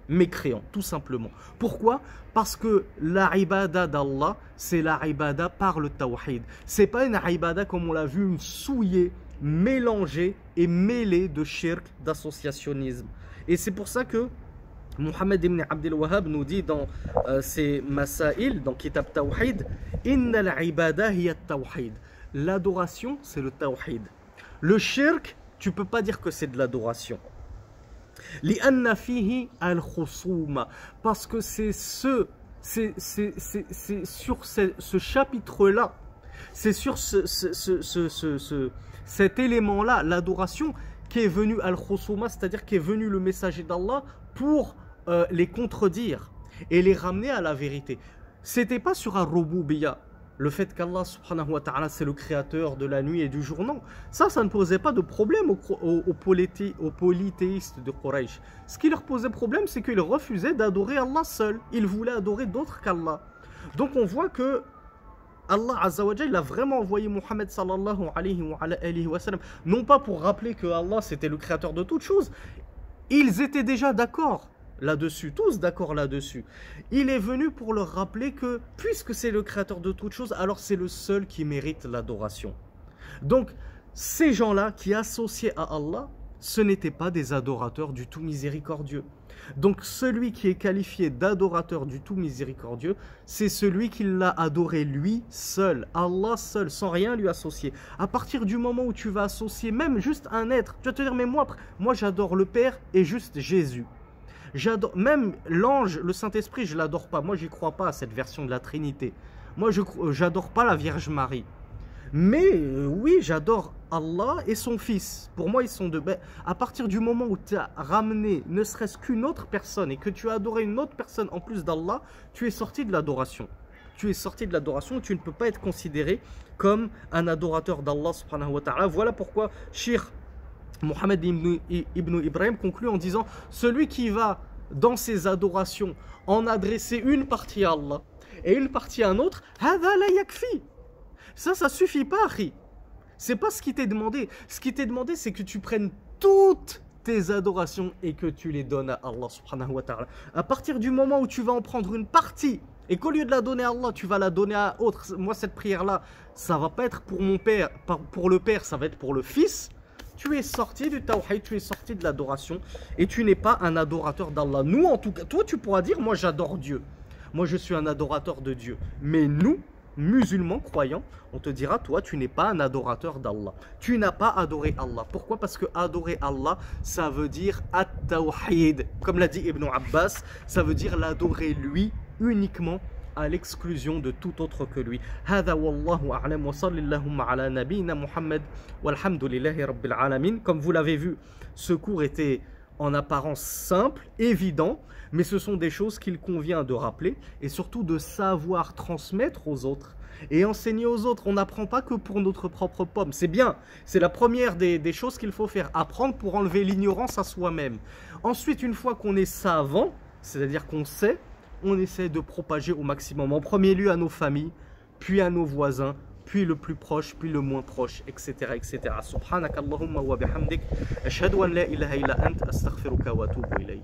A: mécréants, tout simplement. Pourquoi? Parce que la ibada d'Allah, c'est la ibada par le tawhid. C'est pas une ibada comme on l'a vu, une souillée, mélangée et mêlée de shirk, d'associationnisme. Et c'est pour ça que Mohammed ibn Abdel Wahhab nous dit dans ses Masail, dans Kitab Tawhid, Inna al-ibada hiya tawhid. L'adoration, c'est le tawhid. Le shirk, tu peux pas dire que c'est de l'adoration. لأن فيه الخصومة, parce que c'est sur ce chapitre-là, c'est sur cet élément-là, l'adoration, qu'est venu Al-Khusuma, c'est-à-dire qu'est venu le messager d'Allah pour les contredire et les ramener à la vérité. C'était pas sur Ar-Rububiyya, le fait qu'Allah subhanahu wa ta'ala c'est le créateur de la nuit et du jour, non. Ça ne posait pas de problème aux polythéistes de Quraysh. Ce qui leur posait problème, c'est qu'ils refusaient d'adorer Allah seul. Ils voulaient adorer d'autres qu'Allah. Donc on voit que Allah Azza wa Jalla, il a vraiment envoyé Muhammad sallallahu alayhi wa sallam, non pas pour rappeler que Allah c'était le créateur de toutes choses. Ils étaient déjà d'accord là-dessus, tous d'accord là-dessus. Il est venu pour leur rappeler que, puisque c'est le créateur de toutes choses, alors c'est le seul qui mérite l'adoration. Donc, ces gens-là qui associaient à Allah, ce n'étaient pas des adorateurs du tout miséricordieux. Donc, celui qui est qualifié d'adorateur du tout miséricordieux, c'est celui qui l'a adoré lui seul, Allah seul, sans rien lui associer. À partir du moment où tu vas associer même juste un être, tu vas te dire, mais moi j'adore le Père et juste Jésus. J'adore, même l'ange, le Saint-Esprit, je ne l'adore pas. Moi, j'y crois pas à cette version de la Trinité. Moi, je n'adore pas la Vierge Marie. Mais oui, j'adore Allah et son Fils. Pour moi, ils sont deux. À partir du moment où tu as ramené ne serait-ce qu'une autre personne et que tu as adoré une autre personne en plus d'Allah, tu es sorti de l'adoration. Tu es sorti de l'adoration et tu ne peux pas être considéré comme un adorateur d'Allah subhanahu wa ta'ala. Voilà pourquoi Cheikh Mohammed ibn Ibrahim conclut en disant: celui qui va dans ses adorations en adresser une partie à Allah et une partie à un autre, hadha la yakfi. Ça suffit pas, Akhi. C'est pas ce qui t'est demandé. Ce qui t'est demandé, c'est que tu prennes toutes tes adorations et que tu les donnes à Allah subhanahu wa ta'ala. À partir du moment où tu vas en prendre une partie et qu'au lieu de la donner à Allah, tu vas la donner à autre. Moi, cette prière-là, ça va pas être pour mon père, pour le père, ça va être pour le fils. Tu es sorti du tawhid, tu es sorti de l'adoration et tu n'es pas un adorateur d'Allah. Nous, en tout cas, toi, tu pourras dire, moi, j'adore Dieu. Moi, je suis un adorateur de Dieu. Mais nous, musulmans, croyants, on te dira, toi, tu n'es pas un adorateur d'Allah. Tu n'as pas adoré Allah. Pourquoi? Parce que adorer Allah, ça veut dire at-tawhid. Comme l'a dit Ibn Abbas, ça veut dire l'adorer lui uniquement, à l'exclusion de tout autre que lui. Hada wallahu a'lam wa sallallahu ala nabina Muhammad walhamdulillahi rabbil alamin. Comme vous l'avez vu, ce cours était en apparence simple, évident, mais ce sont des choses qu'il convient de rappeler et surtout de savoir transmettre aux autres et enseigner aux autres. On n'apprend pas que pour notre propre pomme. C'est bien, c'est la première des choses qu'il faut faire, apprendre pour enlever l'ignorance à soi-même. Ensuite, une fois qu'on est savant, c'est-à-dire qu'on sait, on essaie de propager au maximum. En premier lieu à nos familles, puis à nos voisins, puis le plus proche, puis le moins proche, etc. etc. Subhanakallahumma wa bihamdik, ashhadu an la ilaha illa ant, astaghfiruka wa atubu ilayk.